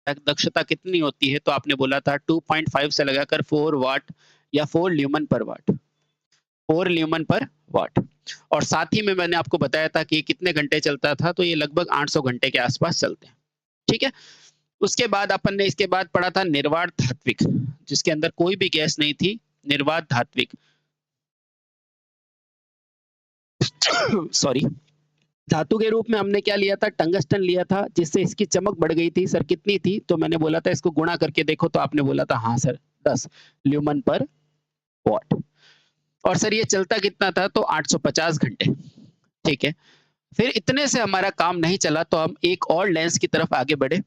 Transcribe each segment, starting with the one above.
दक्षता कितनी होती है? तो आपने बोला था 2.5 से लगाकर 4 वाट या 4 ल्यूमेन पर वाट। 4 ल्यूमेन पर वाट। और साथ ही में मैंने आपको बताया था कि कितने घंटे चलता था, तो ये लगभग 800 घंटे के आसपास चलते हैं। ठीक है? उसके बाद अपन ने इसके बाद पढ़ा था निर्वात धात्विक, जिसके अंदर कोई भी गैस नहीं थी, निर्वात धात्विक। सॉरी। धातु के रूप में हमने क्या लिया था? टंगस्टन लिया था, जिससे इसकी चमक बढ़ गई थी। सर कितनी थी? तो मैंने बोला था इसको गुणा करके देखो, तो आपने बोला था हाँ सर 10 ल्यूमेन पर वॉट। और सर ये चलता कितना था? तो 850 घंटे। ठीक है। फिर इतने से हमारा काम नहीं चला, तो हम एक और लेंस की तरफ आगे बढ़े।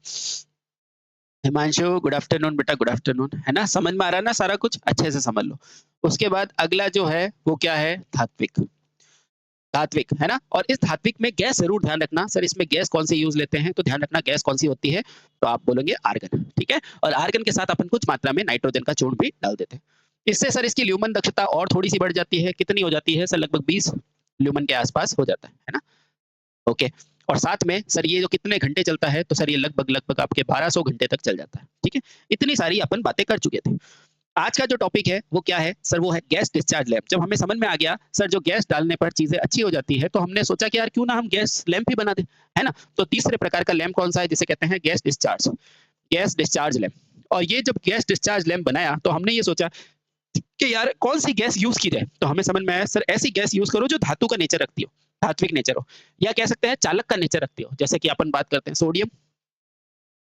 हिमांशु गुड आफ्टरनून बेटा, गुड आफ्टरनून। है ना? समझ में आ रहा है ना सारा कुछ? अच्छे से समझ लो। उसके बाद अगला जो है वो क्या है? धात्विक। धात्विक है ना? और इस धात्विक में गैस जरूर ध्यान रखना। सर इसमें गैस कौन सी यूज लेते हैं? तो ध्यान रखना गैस कौन सी होती है? तो आप बोलेंगे आर्गन। ठीक है। और आर्गन के साथ अपन कुछ मात्रा में नाइट्रोजन का चूर्ण भी डाल देते हैं। इससे सर इसकी ल्यूमन दक्षता और थोड़ी सी बढ़ जाती है। कितनी हो जाती है? सर लगभग 20 ल्यूमन के आसपास हो जाता है ना? ओके। और साथ में सर ये जो कितने घंटे चलता है? तो सर ये लगभग लगभग आपके 1200 घंटे तक चल जाता है। ठीक है। इतनी सारी अपन बातें कर चुके थे। आज का जो टॉपिक है वो क्या है? सर वो है गैस डिस्चार्ज लैंप। जब हमें समझ में आ गया सर जो गैस डालने पर चीजें अच्छी हो जाती है, तो हमने सोचा कि यार क्यों ना हम गैस लैंप ही बना दें। है ना? तो तीसरे प्रकार का लैंप कौन सा है? जिसे कहते हैं gas discharge. Gas discharge lamp. और ये जब गैस डिस्चार्ज लैंप बनाया, तो हमने ये सोचा कि यार कौन सी गैस यूज की जाए। तो हमें समझ में आया सर ऐसी गैस यूज करो जो धातु का नेचर रखती हो, धात्विक नेचर हो, या कह सकते हैं चालक का नेचर रखती हो। जैसे कि अपन बात करते हैं सोडियम।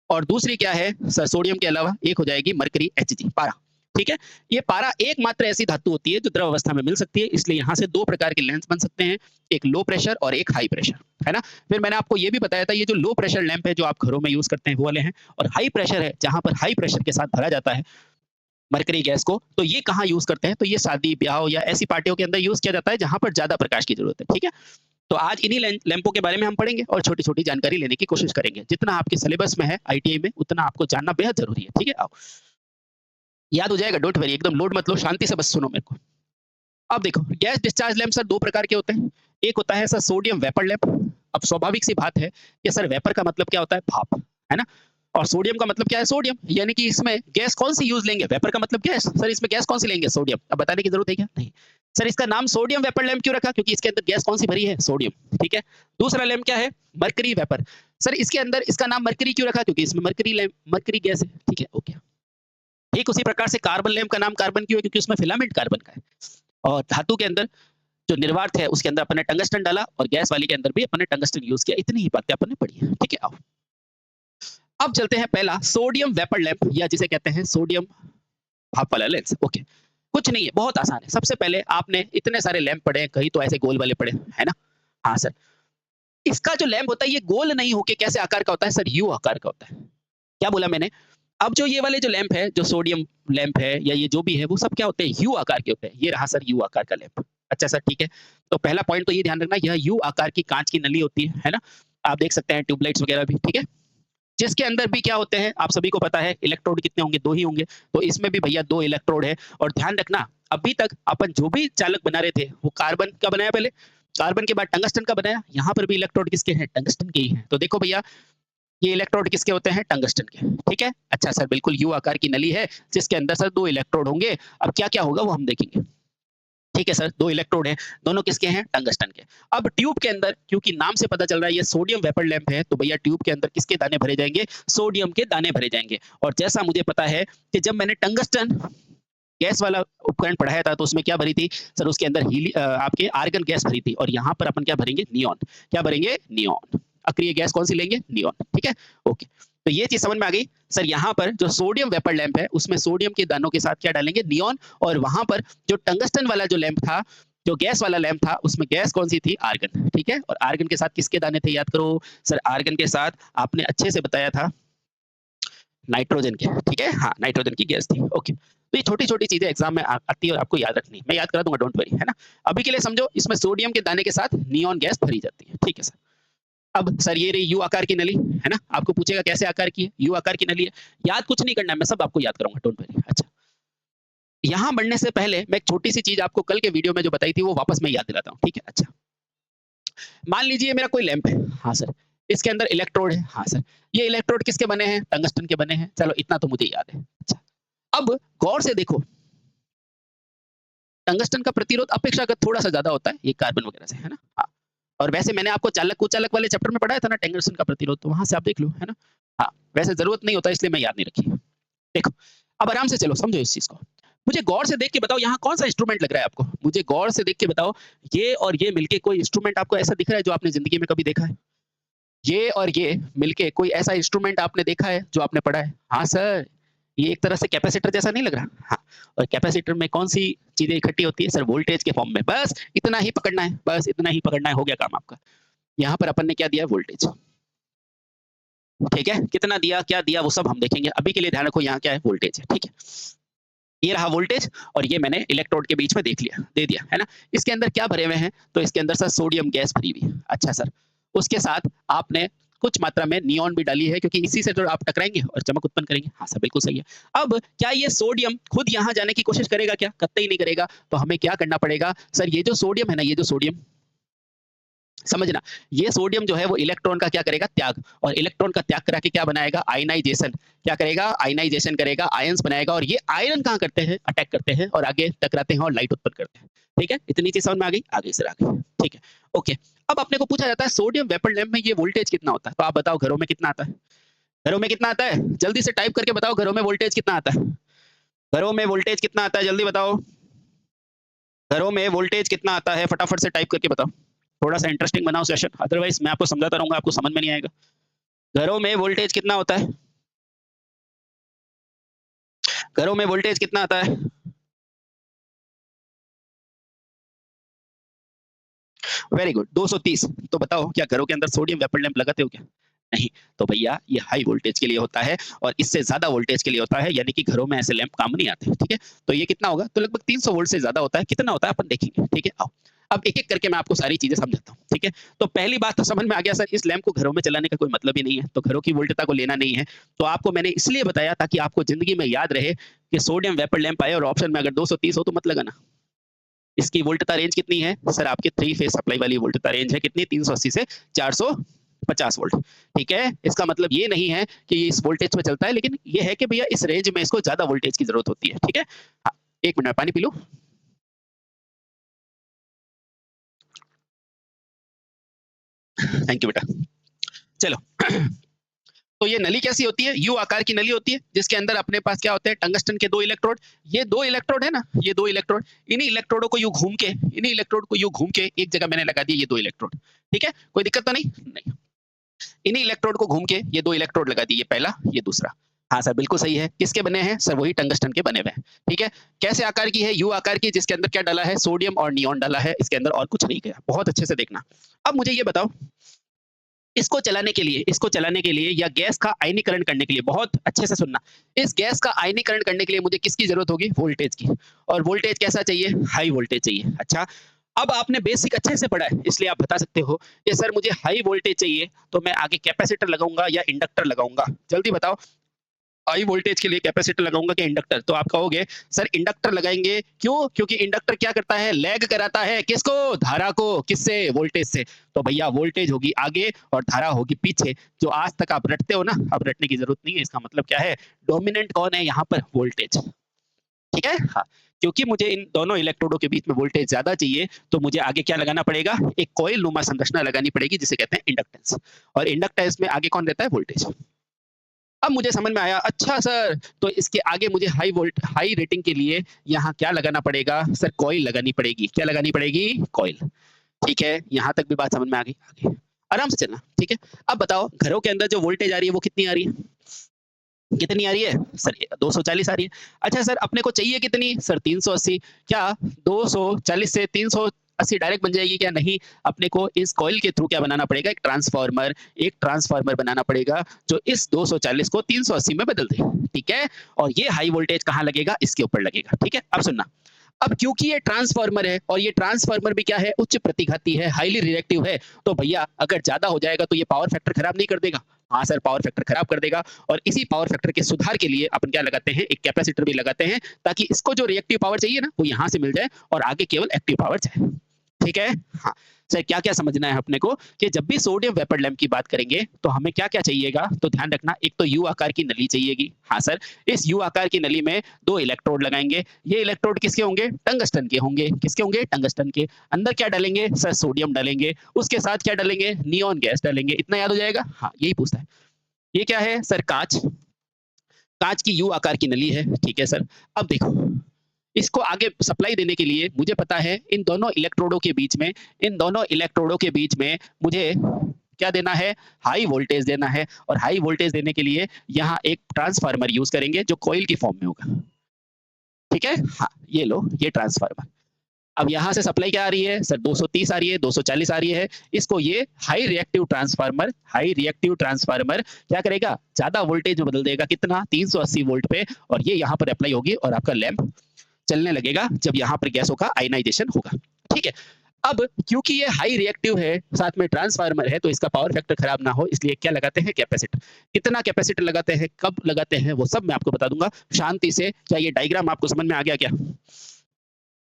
और दूसरी क्या है सर? सोडियम के अलावा एक हो जाएगी मरकरी, Hg, पारा। ठीक है। ये पारा एकमात्र ऐसी धातु होती है जो द्रव अवस्था में मिल सकती है, इसलिए यहां से दो प्रकार के लेंस बन सकते हैं, एक लो प्रेशर और एक हाई प्रेशर। है ना? फिर मैंने आपको ये भी बताया था ये जो लो प्रेशर लैंप है जो आप घरों में यूज करते हैं वो वाले हैं, और हाई प्रेशर है जहां पर हाई प्रेशर के साथ भरा जाता है मरकरी गैस को, तो ये कहाँ यूज करते हैं? तो ये शादी ब्याह या ऐसी पार्टियों के अंदर यूज किया जाता है जहां पर ज्यादा प्रकाश की जरूरत है। ठीक है। तो आज इन्हीं लैंपों के बारे में हम पढ़ेंगे और छोटी छोटी जानकारी लेने की कोशिश करेंगे। जितना आपके सिलेबस में है आईटीआई में, उतना आपको जानना बेहद जरूरी है। ठीक है। आओ, याद हो जाएगा, डोंट वरी, एकदम लोड मत लो, शांति से बस सुनो मेरे को। अब देखो गैस डिस्चार्ज लैंप सर दो प्रकार के होते हैं। एक होता है सर सोडियम वेपर लैंप। अब स्वाभाविक सी बात है कि सर वेपर का मतलब क्या होता है? भाप। है ना? और सोडियम का मतलब क्या है? सोडियम। यानी कि इसमें गैस कौन सी यूज लेंगे? वेपर का मतलब गैस। सर इसमें गैस कौन सी लेंगे? सोडियम। अब बताने की जरूरत है क्या? नहीं। सर इसका नाम सोडियम वेपर लैंप क्यों रखा? क्योंकि इसके अंदर गैस कौन सी भरी है? सोडियम। ठीक है। दूसरा लैंप क्या है? Mercury vapour. सर इसके अंदर इसका नाम मरकरी क्यों रखा? क्योंकि इसमें मरकरी लैंप, मरकरी गैस है। ठीक है। ओके। ठीक उसी प्रकार से कार्बन लैंप का नाम कार्बन क्यों है? क्योंकि उसमें फिलामेंट कार्बन का है। और धातु के अंदर जो निर्वात है उसके अंदर अपन ने टंगस्टन डाला, और गैस वाली के अंदर भी अपन ने टंगस्टन यूज किया। इतनी ही बातें अपन ने पढ़ी है। ठीक है। आओ, अब चलते हैं पहला सोडियम वेपर लैंप, या जिसे कहते हैं सोडियम भाप वाला लेंस। ओके। कुछ नहीं है, बहुत आसान है। सबसे पहले आपने इतने सारे लैंप पढ़े हैं, कहीं तो ऐसे गोल वाले पढ़े है ना? हाँ सर। इसका जो लैंप होता है ये गोल नहीं होके कैसे आकार का होता है? सर यू आकार का होता है। क्या बोला मैंने? अब जो ये वाले जो लैंप है, जो सोडियम लैंप है या ये जो भी है, वो सब क्या होते हैं? यू आकार के होते हैं। ये रहा सर यू आकार का लैंप। अच्छा सर, ठीक है। तो पहला पॉइंट तो ये ध्यान रखना, यह यू आकार की कांच की नली होती है ना? आप देख सकते हैं ट्यूबलाइट्स वगैरह भी। ठीक है। जिसके अंदर भी क्या होते हैं आप सभी को पता है, इलेक्ट्रोड कितने होंगे? दो ही होंगे। तो इसमें भी भैया दो इलेक्ट्रोड है। और ध्यान रखना, अभी तक अपन जो भी चालक बना रहे थे वो कार्बन का बनाया पहले, कार्बन के बाद टंगस्टन का बनाया। यहाँ पर भी इलेक्ट्रोड किसके हैं? टंगस्टन के ही हैं। तो देखो भैया ये इलेक्ट्रोड किसके होते हैं? टंगस्टन के। ठीक है। अच्छा सर, बिल्कुल यू आकार की नली है जिसके अंदर सर दो इलेक्ट्रोड होंगे। अब क्या क्या होगा वो हम देखेंगे। ठीक है सर, दो इलेक्ट्रोड है, दोनों किसके हैं? टंगस्टन के। अब ट्यूब के अंदर, क्योंकि नाम से पता चल रहा है ये सोडियम वेपर लैंप है, तो भैया ट्यूब के अंदर किसके दाने भरे जाएंगे? सोडियम के दाने भरे जाएंगे। और जैसा मुझे पता है कि जब मैंने टंगस्टन गैस वाला उपकरण पढ़ाया था, तो उसमें क्या भरी थी सर? उसके अंदर आपके आर्गन गैस भरी थी। और यहाँ पर अपन क्या भरेंगे? नियॉन। क्या भरेंगे? नियॉन। अक्रिय गैस कौन सी लेंगे? नियॉन। ठीक है। ओके। तो ये चीज समझ में आ गई। सर यहाँ पर जो सोडियम वेपर लैंप है उसमें सोडियम के दानों के साथ क्या डालेंगे? नियॉन। और वहां पर जो टंगस्टन वाला जो लैंप था, जो गैस वाला लैंप था, उसमें गैस कौन सी थी? आर्गन। ठीक है। और आर्गन के साथ किसके दाने थे? याद करो सर, आर्गन के साथ आपने अच्छे से बताया था नाइट्रोजन के। ठीक है। हाँ, नाइट्रोजन की गैस थी। ओके। तो ये छोटी छोटी चीजें एग्जाम में आती है और आपको याद रखनी है। मैं याद करा दूंगा, डोंट वरी। है ना? अभी के लिए समझो, इसमें सोडियम के दाने के साथ नियॉन गैस भरी जाती है। ठीक है सर। अब सर ये रही यू आकार की नली। है ना? आपको पूछेगा कैसे आकार की है? यू आकार की नली है। याद कुछ नहीं करना है, मैं सब आपको याद कराऊंगा, डोंट वरी। अच्छा, यहाँ बढ़ने से पहले मैं एक छोटी सी चीज आपको कल के वीडियो में जो बताई थी वो वापस मैं याद दिलाता हूँ। ठीक है। अच्छा, मान लीजिए मेरा कोई लैंप है। हाँ सर। इसके अंदर इलेक्ट्रोड है। हाँ सर, ये इलेक्ट्रोड किसके बने हैं? टंगस्टन के बने हैं। चलो इतना तो मुझे याद है। अच्छा, अब गौर से देखो, टंगस्टन का प्रतिरोध अपेक्षाकृत थोड़ा-सा ज़्यादा होता है, ये कार्बन वगैरह से, है ना? हाँ, और वैसे मैंने आपको चालक कुचालक वाले चैप्टर में पढ़ाया था ना टंगस्टन का प्रतिरोध, तो वहाँ से आप देख लो, है ना? हाँ, वैसे ज़रूरत नहीं होता इसलिए मैं याद नहीं रखी। देखो, अब आराम से चलो समझो इस चीज़ को। मुझे गौर से देख के बताओ यहाँ कौन-सा इंस्ट्रूमेंट लग रहा है आपको? मुझे गौर से देख के बताओ, ये और ये मिलके कोई इंस्ट्रूमेंट आपको ऐसा दिख रहा है जो आपने ज़िंदगी में कभी देखा है? ये और ये मिलके कोई ऐसा इंस्ट्रूमेंट आपने देखा है जो आपने पढ़ा है? हाँ सर, ये एक तरह से कैपेसिटर जैसा नहीं लग रहा? हाँ, और कैपेसिटर में कौन-सी चीज़ें इकट्ठी होती है? सर वोल्टेज के फॉर्म में। बस इतना ही पकड़ना है, बस इतना ही पकड़ना है, हो गया काम आपका। यहाँ पर अपन ने क्या दिया? वोल्टेज। ठीक है? कितना दिया, क्या दिया वो सब हम देखेंगे। अभी के लिए ध्यान रखो यहाँ क्या है? वोल्टेज है, ठीक है? ये रहा वोल्टेज और ये मैंने इलेक्ट्रोड के बीच में देख लिया, दे दिया, है ना? इसके अंदर क्या भरे हुए हैं? तो इसके अंदर सर सोडियम गैस भरी हुई है। अच्छा सर, उसके साथ आपने कुछ मात्रा में नियॉन भी डाली है क्योंकि इसी से तो आप टकराएँगे और चमक उत्पन्न करेंगे। हाँ सर, बिल्कुल सही है। अब क्या ये सोडियम खुद यहाँ जाने की कोशिश करेगा क्या? कतई नहीं करेगा। तो हमें क्या करना पड़ेगा? सर ये जो सोडियम है ना, ये जो सोडियम समझना, ये सोडियम जो है वो इलेक्ट्रॉन का क्या करेगा? त्याग, और इलेक्ट्रॉन का त्याग करा के क्या बनाएगा? आयनाइजेशन। क्या करेगा? आयनाइजेशन करेगा, आयन्स बनाएगा और ये आयन कहाँ करते हैं? अटैक करते हैं और आगे टकराते हैं और लाइट उत्पन्न करते हैं। ठीक है? इतनी चीज़ समझ में आ गई? आ गई सर, आ गई। ठीक है, ओके। अब अपने को पूछा जाता है सोडियम वेपर लैंप में ये वोल्टेज कितना होता है? तो आप बताओ घरों में कितना आता है? घरों में कितना आता है? जल्दी से टाइप करके बताओ घरों में वोल्टेज कितना आता है? घरों में वोल्टेज कितना आता है? जल्दी बताओ। घरों में वोल्टेज कितना आता है? फटाफट से टाइप करके बताओ। थोड़ा-सा इंटरेस्टिंग बनाओ सेशन, अदरवाइज़ मैं आपको समझाता रहूँगा, आपको समझ में नहीं आएगा। घरों में वोल्टेज कितना होता है? घरों में वोल्टेज कितना आता है? Very good, 230। तो बताओ क्या घरों के अंदर सोडियम वेपर लैंप लगाते हो क्या? नहीं। तो भैया ये हाई वोल्टेज के लिए होता है और इससे ज़्यादा वोल्टेज के लिए होता है, यानी कि घरों में ऐसे लैंप काम नहीं आते, ठीक है? तो ये कितना होगा? तो लगभग 300 वोल्ट से ज़्यादा होता है। कितना होता है अपन देखेंगे, ठीक है? आओ। अब एक-एक करके मैं आपको सारी चीज़ें समझाता हूँ, ठीक है? तो पहली बात तो समझ में आ गया सर, इस लैंप को घरों में चलाने का कोई मतलब ही नहीं है, तो घरों की वोल्टता को लेना नहीं है। तो आपको मैंने इसलिए बताया ताकि आपको ज़िंदगी में याद रहे कि सोडियम वेपर लैंप आए और ऑप्शन में अगर 230 हो तो मत लगाना। इसकी वोल्टता रेंज कितनी है? सर आपके 3 फेज सप्लाई वाली वोल्टता रेंज है कितनी? 380 से 450 वोल्ट। ठीक है? इसका मतलब ये नहीं है कि ये इस वोल्टेज में चलता है, लेकिन ये है कि भैया इस रेंज में इसको ज़्यादा वोल्टेज की ज़रूरत होती है। ठीक है? हाँ, 1 मिनट मैं पानी पी लूँ। थैंक यू बेटा। चलो। तो ये नली कैसी होती है? यू आकार की नली होती है, जिसके अंदर अपने पास क्या होते हैं? टंगस्टन के 2 इलेक्ट्रोड। ये 2 इलेक्ट्रोड है ना, ये 2 इलेक्ट्रोड, इन्हीं इलेक्ट्रोड को यूँ घूम के एक जगह मैंने लगा दिए ये 2 इलेक्ट्रोड। ठीक है? कोई दिक्कत तो नहीं? नहीं। इन्हीं इलेक्ट्रोड को घूम के ये 2 इलेक्ट्रोड लगा दिए, ये पहला, ये दूसरा। हाँ सर, बिल्कुल सही है। किसके बने हैं? सर वही टंगस्टन के बने हुए हैं। ठीक है? कैसे आकार की है? यू आकार की, जिसके अंदर क्या डाला है? सोडियम और नियॉन डाला है। इसके अंदर और कुछ नहीं गया। बहुत अच्छे से देखना। अब मुझे ये बताओ, इसको चलाने के लिए या गैस का आयनीकरण करने के लिए, बहुत अच्छे से सुनना, इस गैस का आयनीकरण करने के लिए मुझे किसकी जरूरत होगी? वोल्टेज की। और वोल्टेज कैसा चाहिए? हाई वोल्टेज चाहिए। अच्छा, अब आपने बेसिक अच्छे से पढ़ा है, इसलिए आप बता सकते हो कि सर मुझे हाई वोल्टेज चाहिए, तो मैं आगे कैपेसिटर लगाऊंगा या इंडक्टर लगाऊंगा? जल्दी बताओ, हाई वोल्टेज के लिए कैपेसिटर लगाऊंगा कि इंडक्टर? तो आप कहोगे सर इंडक्टर लगाएंगे, क्यों? क्योंकि इंडक्टर क्या करता है? लैग कराता है किसको? धारा को। किससे? वोल्टेज से। तो भैया वोल्टेज होगी आगे और धारा होगी पीछे। जो आज तक आप रटते हो ना, अब रटने की जरूरत नहीं है। इसका मतलब क्या है? डोमिनेंट कौन है यहाँ पर? वोल्टेज। ठीक है? हाँ, क्योंकि मुझे इन दोनों इलेक्ट्रोडों के बीच में वोल्टेज ज्यादा चाहिए, तो मुझे आगे क्या लगाना पड़ेगा? एक कॉइल नुमा संरचना लगानी पड़ेगी, जिसे कहते हैं इंडक्टेंस। और इंडक्टेंस में आगे कौन रहता है? वोल्टेज। अब मुझे समझ में आया, अच्छा सर, तो इसके आगे मुझे हाई रेटिंग के लिए यहाँ क्या लगाना पड़ेगा? सर कॉइल लगानी पड़ेगी। क्या लगानी पड़ेगी? कॉइल। ठीक है? यहाँ तक भी बात समझ में आ गई? आ गई। आराम से चलना, ठीक है? अब बताओ घरों के अंदर जो वोल्टेज आ रही है वो कितनी आ रही है? कितनी आ रही है? सर 240 आ रही है। अच्छा सर अपने को चाहिए कितनी? सर 380। क्या 240 से 380 डायरेक्ट बन जाएगी क्या? नहीं, अपने को इस कॉइल के थ्रू क्या बनाना पड़ेगा? एक ट्रांसफार्मर बनाना पड़ेगा जो इस 240 को 380 में बदल दे। ठीक है? और ये हाई वोल्टेज कहाँ लगेगा? इसके ऊपर लगेगा। ठीक है? अब सुनना, अब क्योंकि ये ट्रांसफार्मर है और ये ट्रांसफार्मर भी क्या है? उच्च प्रतिघाती है, हाईली रिएक्टिव है, तो भैया अगर ज्यादा हो जाएगा तो ये पावर फैक्टर खराब नहीं कर देगा? हाँ सर, पावर फैक्टर खराब कर देगा। और इसी पावर फैक्टर के सुधार के लिए अपन क्या लगाते हैं? एक कैपेसिटर भी लगाते हैं, ताकि इसको जो रिएक्टिव पावर चाहिए ना, वो यहाँ से मिल जाए और आगे केवल एक्टिव पावर जाए। ठीक है? हाँ, सर क्या-क्या समझना है अपने को कि जब भी सोडियम वेपर लैंप की बात करेंगे, तो हमें क्या-क्या चाहिएगा? तो ध्यान रखना, एक तो यू आकार की नली चाहिएगी। हाँ सर, इस यू आकार की नली में 2 इलेक्ट्रोड लगाएँगे। ये इलेक्ट्रोड किसके होंगे? टंगस्टन के होंगे। किसके होंगे? टंगस्टन के। अंदर क्या डालेंगे? सर सोडियम डालेंगे। उसके साथ क्या डालेंगे? नियॉन गैस डालेंगे। इतना याद हो जाएगा? हाँ, यही पूछता है। ये क्या है? सर काँच। काँच की यू आकार की नली है। ठीक है सर। अब देखो, इसको आगे सप्लाई देने के लिए मुझे पता है इन दोनों इलेक्ट्रोडों के बीच में मुझे क्या देना है? हाई वोल्टेज देना है और हाई वोल्टेज देने के लिए यहाँ एक ट्रांसफार्मर यूज़ करेंगे जो कॉइल की फॉर्म में होगा। ठीक है? हाँ, ये लो, ये ट्रांसफार्मर। अब यहाँ से सप्लाई क्या आ रही है? सर 230 आ रही है, 240 आ रही है। इसको ये हाई रिएक्टिव ट्रांसफार्मर क्या करेगा? ज़्यादा वोल्टेज में बदल देगा। कितना? 380 वोल्ट पे, और ये यहाँ पर अप्लाई होगी और आपका लैंप चलने लगेगा जब यहाँ पर गैसों का आयनाइजेशन होगा। ठीक है? अब क्योंकि ये हाई रिएक्टिव है, साथ में ट्रांसफार्मर है, तो इसका पावर फैक्टर खराब ना हो, इसलिए क्या लगाते हैं? कैपेसिटर। कितना कैपेसिटर लगाते हैं, कब लगाते हैं, वो सब मैं आपको बता दूंगा शांति से। क्या ये डायग्राम आपको समझ में आ गया क्या?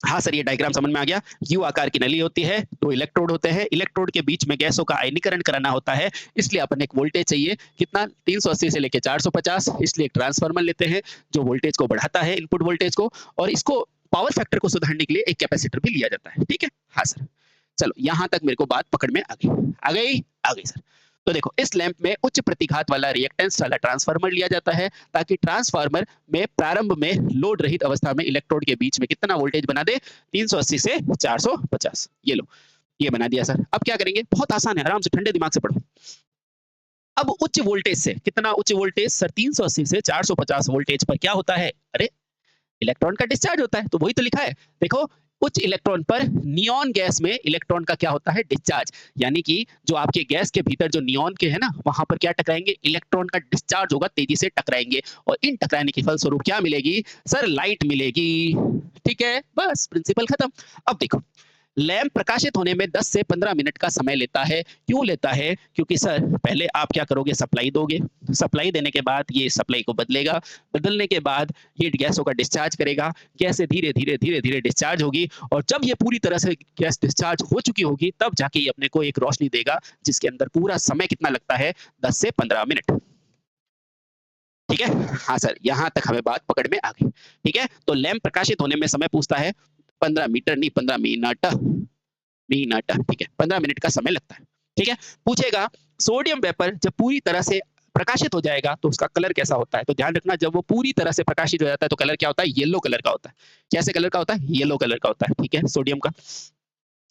हाँ सर, ये डायग्राम समझ में आ गया। यू आकार की नली होती है, 2 इलेक्ट्रोड होते हैं, इलेक्ट्रोड के बीच में गैसों का आयनीकरण कराना होता है, इसलिए अपन एक वोल्टेज चाहिए। कितना? 380 से लेके 450, इसलिए एक ट्रांसफार्मर लेते हैं जो वोल्टेज को बढ़ाता है, इनपुट वोल्टेज को, और इसको पावर फैक्टर को सुधारने के लिए एक कैपेसिटर भी लिया जाता है। ठीक है? हाँ सर। चलो, यहाँ तक मेरे को बात पकड़ में आ गई। आ गई? आ गई सर। तो देखो, इस लैंप में उच्च प्रतिघात वाला रिएक्टेंस वाला ट्रांसफार्मर लिया जाता है, ताकि ट्रांसफार्मर में प्रारंभ में लोड रहित अवस्था में इलेक्ट्रोड के बीच में कितना वोल्टेज बना दे? 380 से 450। ये लो, ये बना दिया सर। अब क्या करेंगे? बहुत आसान है, आराम से ठंडे दिमाग से पढ़ो। अब उच्च वोल्टेज से, कितना उच्च वोल्टेज? सर 380 से 450 वोल्टेज पर क्या होता है? अरे, इलेक्ट्रॉन का डिस्चार्ज होता है, तो वही तो लिखा है। देखो, उच्च इलेक्ट्रॉन पर नियॉन गैस में इलेक्ट्रॉन का क्या होता है? डिस्चार्ज। यानी कि जो आपके गैस के भीतर जो नियॉन के है ना, वहां पर क्या टकराएंगे? इलेक्ट्रॉन का डिस्चार्ज होगा, तेजी से टकराएंगे, और इन टकराने के फलस्वरूप क्या मिलेगी? सर लाइट मिलेगी। ठीक है, बस प्रिंसिपल खत्म। अब देखो, लैंप प्रकाशित होने में 10 से 15 मिनट का समय लेता है। क्यों लेता है? क्योंकि सर पहले आप क्या करोगे? सप्लाई दोगे। सप्लाई देने के बाद ये सप्लाई को बदलेगा। बदलने के बाद ये गैसों का डिस्चार्ज करेगा। गैसें धीरे-धीरे डिस्चार्ज होगी, और जब ये पूरी तरह से गैस डिस्चार्ज हो चुकी होगी, तब जाके ये अपने को एक रोशनी देगा, जिसके अंदर पूरा समय कितना लगता है? 10 से 15 मिनट। ठीक है? हाँ सर, यहाँ तक हमें बात पकड़ में आ गई। ठीक है? तो लैंप प्रकाशित होने में समय पूछता है, 15 मीटर नहीं, 15 मिनट। मिनट, ठीक है, 15 मिनट का समय लगता है। ठीक है? पूछेगा, सोडियम वेपर जब पूरी तरह से प्रकाशित हो जाएगा तो उसका कलर कैसा होता है? तो ध्यान रखना, जब वो पूरी तरह से प्रकाशित हो जाता है तो कलर क्या होता है? येलो कलर का होता है। कैसे कलर का होता है? येलो कलर का होता है। ठीक है? सोडियम का।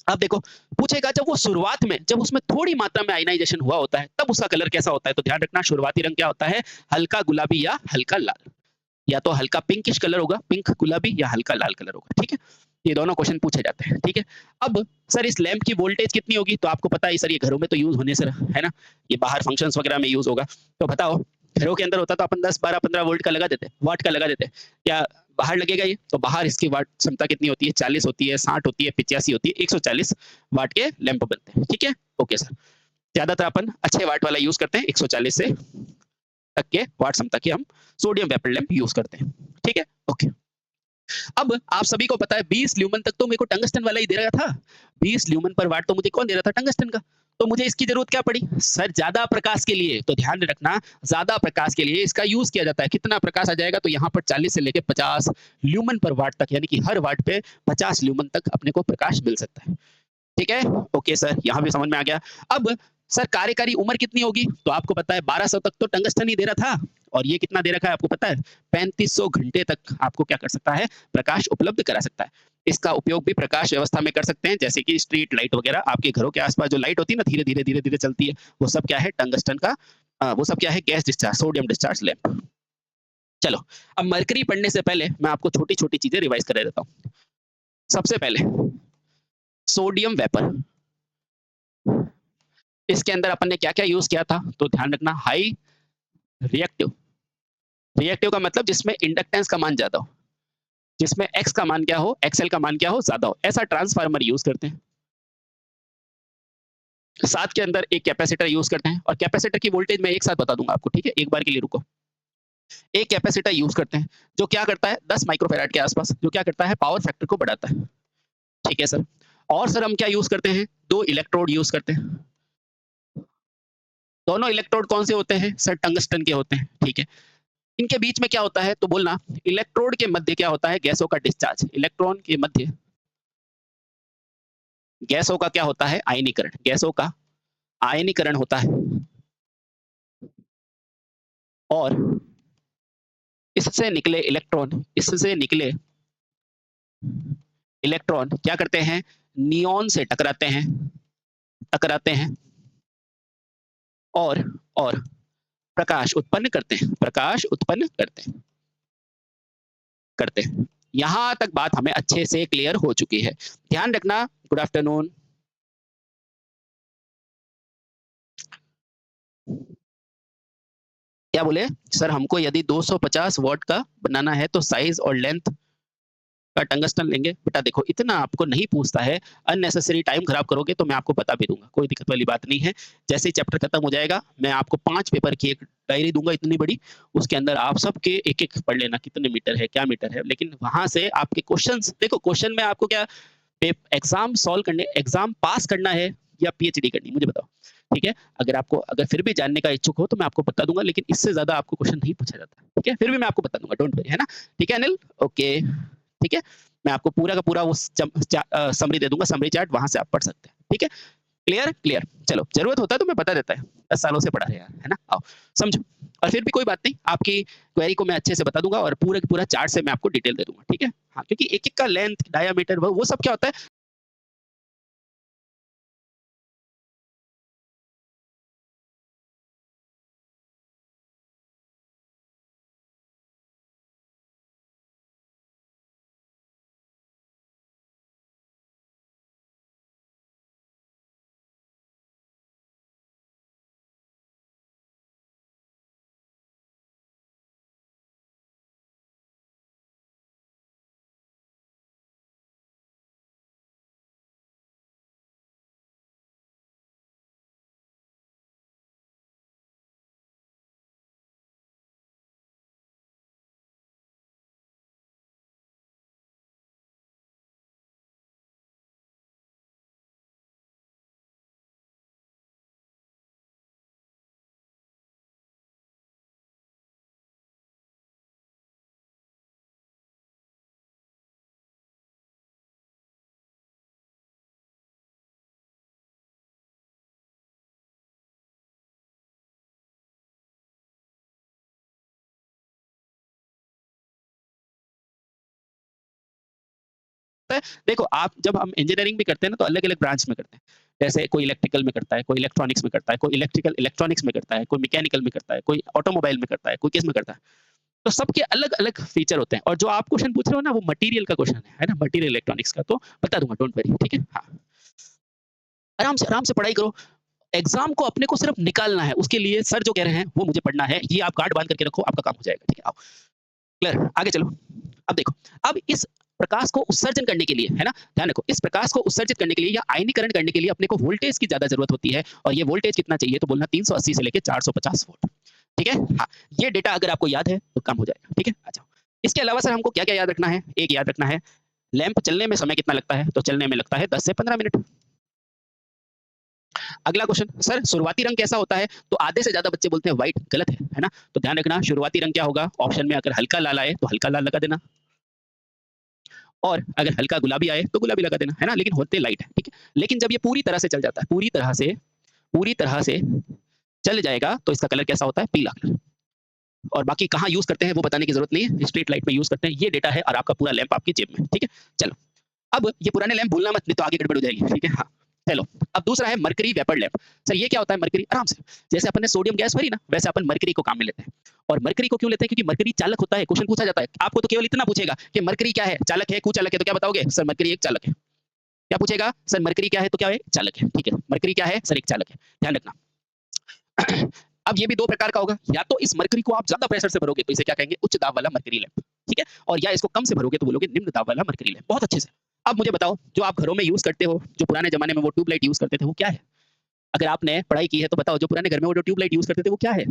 अब देखो, पूछेगा जब वो शुरुआत में, जब उसमें थोड़ी मात्रा में आयनाइजेशन हुआ होता है, तब उसका कलर कैसा होता है? तो ध्यान रखना, शुरुआती रंग क्या होता है? हल्का गुलाबी या हल्का लाल। या तो हल्का पिंकिश कलर होगा, पिंक गुलाबी, या हल्का लाल कलर होगा। ठीक है? ये दोनों क्वेश्चन पूछे जाते हैं। ठीक है? अब सर इस लैंप की वोल्टेज कितनी होगी? तो आपको पता है सर, ये घरों में तो यूज़ होने से है ना, ये बाहर फंक्शंस वगैरह में यूज़ होगा। तो बताओ, घरों के अंदर होता तो अपन 10, 12, 15 वोल्ट का लगा देते, वाट का लगा देते। क्या बाहर लगेगा ये? तो बाहर इसकी वाट क्षमता कितनी होती है? 40 होती है, 60 होती है, 85 होती है, 140 वाट के लैंप बनते हैं। ठीक है? Okay sir. ज़्यादातर अपन अच्छे वाट वाला यूज़ करते हैं, 140 से तक के वाट क्षमता की हम सोडियम वेपर लैंप यूज़ करते हैं। ठीक है? ओके। अब आप सभी को पता है 20 ल्यूमेन तक तो मेरे को टंगस्टन वाला ही दे रहा था। 20 ल्यूमेन पर वाट तो मुझे कौन दे रहा था? टंगस्टन का। तो मुझे इसकी जरूरत क्या पड़ी? सर ज्यादा प्रकाश के लिए। तो ध्यान रखना, ज्यादा प्रकाश के लिए इसका यूज किया जाता है। कितना प्रकाश आ जाएगा? तो यहाँ पर 40 से लेके 50 ल्यूमेन पर वाट तक, यानी कि हर वाट पे 50 ल्यूमेन तक अपने को प्रकाश मिल सकता है। ठीक है? ओके सर, यहाँ भी समझ में आ गया। अब सर कार्यकारी उम्र कितनी होगी? तो आपको पता है 1200 तक तो टंगस्टन ही दे रहा था, और ये कितना दे रखा है आपको पता है? 3500 घंटे तक आपको क्या कर सकता है? प्रकाश उपलब्ध करा सकता है। इसका उपयोग भी प्रकाश व्यवस्था में कर सकते हैं, जैसे कि स्ट्रीट लाइट वगैरह। आपके घरों के आसपास जो लाइट होती है ना, धीरे-धीरे चलती है, वो सब क्या है? टंगस्टन का वो सब क्या है? Gas discharge, sodium discharge lamp. चलो, अब मरकरी पढ़ने से पहले मैं आपको छोटी-छोटी चीजें रिवाइज करा देता हूँ। सबसे पहले सोडियम वेपर, इसके अंदर अपन ने क्या-क्या यूज़ किया था? तो ध्यान रखना, हाई रिएक्टिव। रिएक्टिव का मतलब जिसमें इंडक्टेंस का मान ज़्यादा हो, जिसमें एक्स का मान क्या हो, एक्सएल का मान क्या हो? ज़्यादा हो। ऐसा ट्रांसफार्मर यूज़ करते हैं। साथ के अंदर एक कैपेसिटर यूज़ करते हैं, और कैपेसिटर की वोल्टेज मैं एक साथ बता दूँगा आपको, ठीक है? एक बार के लिए रुको। एक कैपेसिटर यूज़ करते हैं, जो क्या करता है? 10 माइक्रोफैराड के आसपास, जो क्या करता है? पावर फैक्टर को बढ़ाता है। ठीक है सर। और सर हम क्या यूज करते हैं? 2 इलेक्ट्रोड यूज करते हैं। दोनों इलेक्ट्रोड कौन से होते हैं? सर टंगस्टन के होते हैं, ठीक है। इनके बीच में क्या होता है? तो बोलना इलेक्ट्रोड के मध्य क्या होता है? गैसों का डिस्चार्ज। इलेक्ट्रॉन के मध्य गैसों का क्या होता है? आयनीकरण। गैसों का आयनीकरण होता है। और इससे निकले इलेक्ट्रॉन क्या करते हैं? नियॉन से टकराते हैं और और प्रकाश उत्पन्न करते हैं। यहां तक बात हमें अच्छे से क्लियर हो चुकी है। ध्यान रखना। Good afternoon. क्या बोले? सर हमको यदि 250 वॉट का बनाना है तो साइज और लेंथ का टंगस्टन लेंगे। बेटा देखो इतना आपको नहीं पूछता है, अननेसेसरी टाइम खराब करोगे तो मैं आपको बता भी दूंगा, कोई दिक्कत वाली बात नहीं है। जैसे ही चैप्टर खत्म हो जाएगा मैं आपको 5 पेपर की एक डायरी दूंगा इतनी बड़ी, उसके अंदर आप सबके एक एक पढ़ लेना कितने मीटर है क्या मीटर है। लेकिन वहां से आपके क्वेश्चन देखो, क्वेश्चन में आपको क्या एग्जाम सॉल्व करने, एग्जाम पास करना है या पीएचडी करनी, मुझे बताओ। ठीक है, अगर फिर भी जानने का इच्छुक हो तो मैं आपको बता दूंगा, लेकिन इससे ज्यादा आपको क्वेश्चन नहीं पूछा जाता। ठीक है, फिर भी मैं आपको बता दूंगा, डोंट वरी, है ना। ठीक है अनिल, ओके। ठीक है, मैं आपको पूरा का पूरा वो समरी दे दूंगा, समरी चार्ट, वहां से आप पढ़ सकते हैं। ठीक है, क्लियर क्लियर। चलो जरूरत होता है तो मैं बता देता है, 10 सालों से पढ़ा है यार, है ना। आओ समझो। और फिर भी कोई बात नहीं, आपकी क्वेरी को मैं अच्छे से बता दूंगा और पूरा चार्ट से मैं आपको डिटेल दे दूंगा। ठीक है, हाँ, क्योंकि एक एक का लेंथ डायामीटर वो सब क्या होता है। देखो आप जब हम इंजीनियरिंग भी करते हैं ना तो अलग अलग ब्रांच में करते हैं। जैसे कोई इलेक्ट्रिकल में करता है, कोई इलेक्ट्रॉनिक्स में करता है, कोई इलेक्ट्रिकल इलेक्ट्रॉनिक्स में करता है, कोई मैकेनिकल में करता है, कोई ऑटोमोबाइल में करता है, कोई किस में करता है। तो सबके अलग अलग फीचर होते हैं। और जो आप क्वेश्चन पूछ रहे हो ना वो मटेरियल का क्वेश्चन है ना, मटेरियल इलेक्ट्रॉनिक्स का, तो बता दूंगा, डोंट वरी। ठीक है, हाँ, आराम से पढ़ाई करो। एग्जाम को अपने को सिर्फ निकालना है, उसके लिए सर जो कह रहे हैं वो मुझे पढ़ना है, ये आप गार्ड बांध करके रखो, आपका काम हो जाएगा। ठीक है, आओ क्लियर, आगे चलो। अब देखो, अब इस प्रकाश को उत्सर्जन करने के लिए, है ना, ध्यान रखो, इस प्रकाश को उत्सर्जित करने के लिए या आयनीकरण करने के लिए अपने को वोल्टेज की ज्यादा जरूरत होती है। और ये वोल्टेज कितना चाहिए? तो बोलना 380 से लेके 450 वोल्ट। ठीक है, हाँ, ये डेटा अगर आपको याद है तो काम हो जाएगा। ठीक है, अच्छा, इसके अलावा सर हमको क्या क्या याद रखना है? एक याद रखना है, लैंप चलने में समय कितना लगता है? तो चलने में लगता है 10 से 15 मिनट। अगला क्वेश्चन, सर शुरुआती रंग कैसा होता है? तो आधे से ज्यादा बच्चे बोलते हैं व्हाइट, गलत है ना। तो ध्यान रखना, शुरुआती रंग क्या होगा? ऑप्शन में अगर हल्का लाल आए तो हल्का लाल लगा देना, और अगर हल्का गुलाबी आए तो गुलाबी लगा देना, है ना। लेकिन होते लाइट है, ठीक है। लेकिन जब ये पूरी तरह से चल जाता है, पूरी तरह से चल जाएगा तो इसका कलर कैसा होता है? पीला कलर। और बाकी कहाँ यूज करते हैं वो बताने की जरूरत नहीं है, स्ट्रीट लाइट में यूज करते हैं। ये डेटा है और आपका पूरा लैंप आपकी जेब में। ठीक है, चलो, अब ये पुराने लैंप भूलना मत, नहीं तो आगे गड़बड़ हो जाएगी। ठीक है, हाँ, चलो। अब दूसरा है मरकरी वेपर लैंप। सर ये क्या होता है मरकरी? आराम से, जैसे अपन ने सोडियम गैस भरी ना, वैसे अपन मरकरी को काम में लेते हैं। और मरकरी को क्यों लेते हैं? क्योंकि मरकरी चालक होता है। क्वेश्चन पूछा जाता है आपको तो केवल इतना पूछेगा कि मरकरी क्या है? चालक है, कुचालक है? तो क्या बताओगे? सर मरकरी एक चालक है। क्या पूछेगा? सर मरकरी क्या है? तो क्या है? चालक है। ठीक है, मरकरी क्या है? सर एक चालक है, ध्यान रखना। अब ये भी दो प्रकार का होगा, या तो इस मरकरी को आप ज्यादा प्रेशर से भरोगे तो इसे क्या कहेंगे? उच्च दाब वाला मरकरी लैंप। ठीक है, और या इसको कम से भरोगे तो बोलोगे निम्न दाब वाला मरकरी लैंप। बहुत अच्छे से। अब मुझे बताओ, जो आप घरों में यूज करते हो, जो पुराने जमाने में वो ट्यूबलाइट यूज करते थे, वो क्या है? अगर आपने पढ़ाई की है तो बताओ, जो पुराने घर में वो जो ट्यूबलाइट यूज करते थे वो क्या है?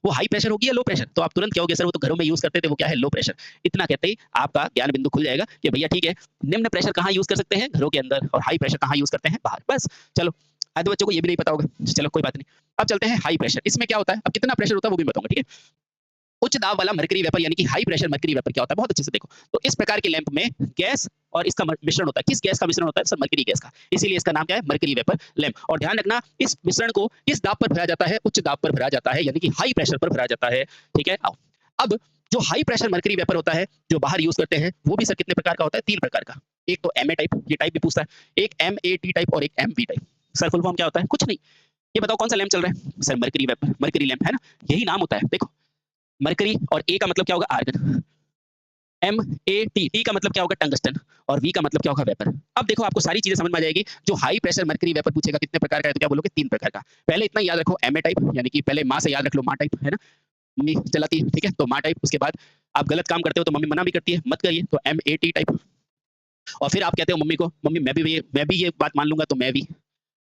वो हाई प्रेशर होगी या लो प्रेशर? तो आप तुरंत कहोगे सर वो तो घरों में यूज़ करते थे, वो क्या है लो प्रेशर। इतना कहते ही आपका ज्ञान बिंदु खुल जाएगा कि भैया ठीक है, निम्न प्रेशर कहाँ यूज़ कर सकते हैं? घरों के अंदर, और हाई प्रेशर कहाँ यूज़ करते हैं? बाहर। बस चलो, आधे बच्चों को ये भी नहीं पता होगा, चलो कोई बात नहीं। अब चलते हैं हाई प्रेशर, इसमें क्या होता है? अब कितना प्रेशर होता है वो भी बताऊँगा, ठीक है? उच्च दाब वाला मरकरी वेपर यानी कि हाई प्रेशर मरकरी वेपर क्या होता है? बहुत अच्छे से देखो। तो इस प्रकार के लैंप में गैस और इसका मिश्रण होता है। किस गैस का मिश्रण होता है? सर मरकरी गैस का। इसीलिए इसका नाम क्या है? Mercury vapour lamp. और ध्यान रखना, इस मिश्रण को किस दाब पर भरा जाता है? उच्च दाब पर भरा जाता है, यानी कि हाई प्रेशर पर भरा जाता है। ठीक है? आओ। अब जो हाई प्रेशर मरकरी वेपर होता है, जो बाहर यूज़ करते हैं, वो भी सर कितने प्रकार का होता है? 3 प्रकार का। एक तो एमए टाइप, ये टाइप भी पूछता है। एक एमएटी टाइप और एक MV type. Sir full form क्या होता है? कुछ नहीं। ये बताओ कौन सा लैंप चल रहा है? Sir mercury vapour, mercury lamp, है ना? यही नाम होता है। देखो, मरकरी और ए का मतलब क्या होगा? Argon. M A T, T का मतलब क्या होगा? टंगस्टन। और वी का मतलब क्या होगा? वेपर। अब देखो आपको सारी चीजें समझ में आ जाएगी। जो हाई प्रेशर मरकरी वेपर पूछेगा कितने प्रकार का है, तो क्या बोलोगे? 3 प्रकार का। पहले इतना याद रखो, एमए टाइप, यानी कि पहले माँ से याद रख लो, माँ टाइप, है ना? मम्मी चलाती है, ठीक है? तो माँ टाइप। उसके बाद आप गलत काम करते हो तो मम्मी मना भी करती है, मत करिए, तो एम ए टी टाइप। और फिर आप कहते हो मम्मी को, मम्मी मैं भी ये बात मान लूंगा, तो मैं भी,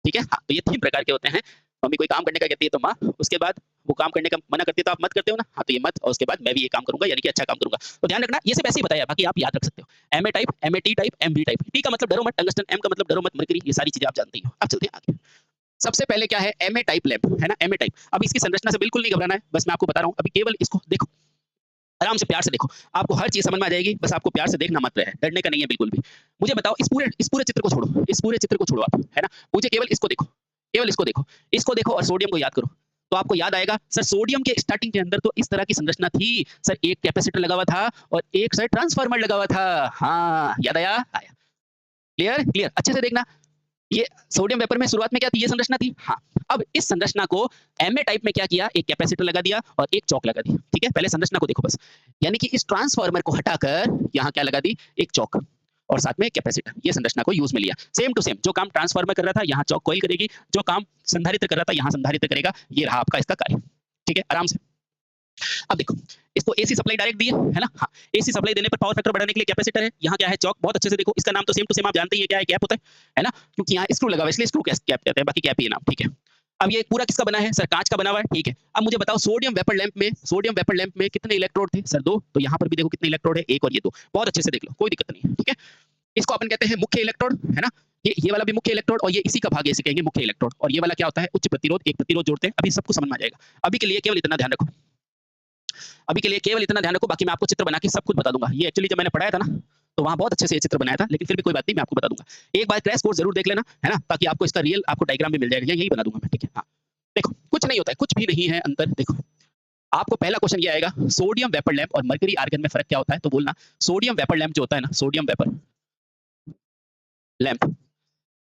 ठीक है? हाँ, तो ये 3 प्रकार के होते हैं। मम्मी कोई काम करने का कहती है तो माँ, उसके बाद वो काम करने का मना करती है तो आप मत करते हो ना? हाँ, तो ये मत, और उसके बाद मैं भी ये काम करूँगा, यानी कि अच्छा काम करूँगा। तो ध्यान रखना, ये सिर्फ ऐसे ही बताया, बाकी आप याद रख सकते हो। MA type, MAT type, MV type. T का मतलब डरो मत, टंगस्टन। एम का मतलब डरो मत, मरकरी। ये सारी चीज़ें आप जानते ही हो। अब चलते हैं आगे। सबसे पहले क्या है? एमए टाइप लैंप, है ना? MA type. अब इसकी संरचना से बिल्कुल नहीं घबराना है, बस मैं आपको बता रहा हूँ। अभी केवल इसको देखो, आराम से प्यार से देखो, आपको हर चीज़ समझ में आ जाएगी, बस आपको प्यार से देखना मत है, डरने का नहीं है बिल्कुल भी। मुझे बताओ, इस पूरे चित्र को छोड़ो, इस पूरे चित्र को छोड़ो आप, है ना? मुझे केवल इसको देखो, केवल इसको देखो, इसको देखो और सोडियम को याद करो। तो आपको याद आएगा, सर सोडियम के स्टार्टिंग के अंदर तो इस तरह की संरचना थी, सर एक कैपेसिटर लगा हुआ था और एक सर ट्रांसफार्मर लगा हुआ था। हाँ, याद आया? आया। क्लियर? क्लियर। अच्छे से देखना, ये सोडियम वेपर में शुरुआत में क्या थी? ये संरचना थी। हाँ, अब इस संरचना को एमए टाइप में क्या किया? एक कैपेसिटर लगा दिया और एक चौक लगा दी। ठीक है? पहले संरचना को देखो बस। यानी कि इस ट्रांसफार्मर को हटाकर यहाँ क्या लगा दी? एक चौक और साथ में एक कैपेसिटर। ये संरचना को यूज में लिया। सेम टू सेम, जो काम ट्रांसफार्मर कर रहा था, यहाँ चौक कॉइल करेगी। जो काम संधारित्र कर रहा था, यहाँ संधारित्र करेगा। ये रहा आपका इसका कार्य। ठीक है? आराम से। अब देखो, इसको एसी सप्लाई डायरेक्ट दी है ना? हाँ, एसी सप्लाई देने पर पावर फैक्टर बढ़ाने के लिए कैपेसिटर है। यहाँ क्या है? चौक। बहुत अच्छे से देखो, इसका नाम तो सेम टू सेम आप जानते ही हैं, क्या है? कैप होता है ना? क्योंकि यहाँ स्क्रू लगा हुआ है, इसलिए स्क्रू कैप कहते हैं, बाकी कैप ही है नाम, ठीक है? अब ये पूरा किसका बना है? सर कांच का बना हुआ है, ठीक है? अब मुझे बताओ, सोडियम वेपर लैंप में कितने इलेक्ट्रोड थे? सर 2। तो यहाँ पर भी देखो कितने इलेक्ट्रोड है? 1 और ये 2। बहुत अच्छे से देख लो, कोई दिक्कत नहीं है, ठीक है? इसको अपन कहते हैं मुख्य इलेक्ट्रोड, है ना? ये वाला भी मुख्य इलेक्ट्रोड, और ये इसी का भाग है, इसे कहेंगे मुख्य इलेक्ट्रोड। और ये वाला क्या होता है? उच्च प्रतिरोध। एक प्रतिरोध जोड़ते हैं, अभी सबको समझ में आ जाएगा। अभी के लिए केवल इतना ध्यान रखो, अभी के लिए केवल इतना ध्यान रखो, बाकी मैं आपको चित्र बना के सब कुछ बता दूंगा। ये एक्चुअली जब मैंने पढ़ाया था ना, तो वहाँ बहुत अच्छे से ये चित्र बनाया था, लेकिन फिर भी कोई बात नहीं, मैं आपको बता दूंगा। एक बार क्रैश कोर्स जरूर देख लेना, है ना? ताकि आपको इसका रियल आपको डायग्राम भी मिल जाएगा, यही बना दूंगा मैं, ठीक है? हाँ, देखो कुछ नहीं होता है, कुछ भी नहीं है अंतर। देखो, आपको पहला क्वेश्चन ये आएगा, सोडियम वेपर लैंप और मरकरी आर्गन में फर्क क्या होता है? तो बोलना, सोडियम वेपर लैंप जो होता है ना, सोडियम वेपर लैंप,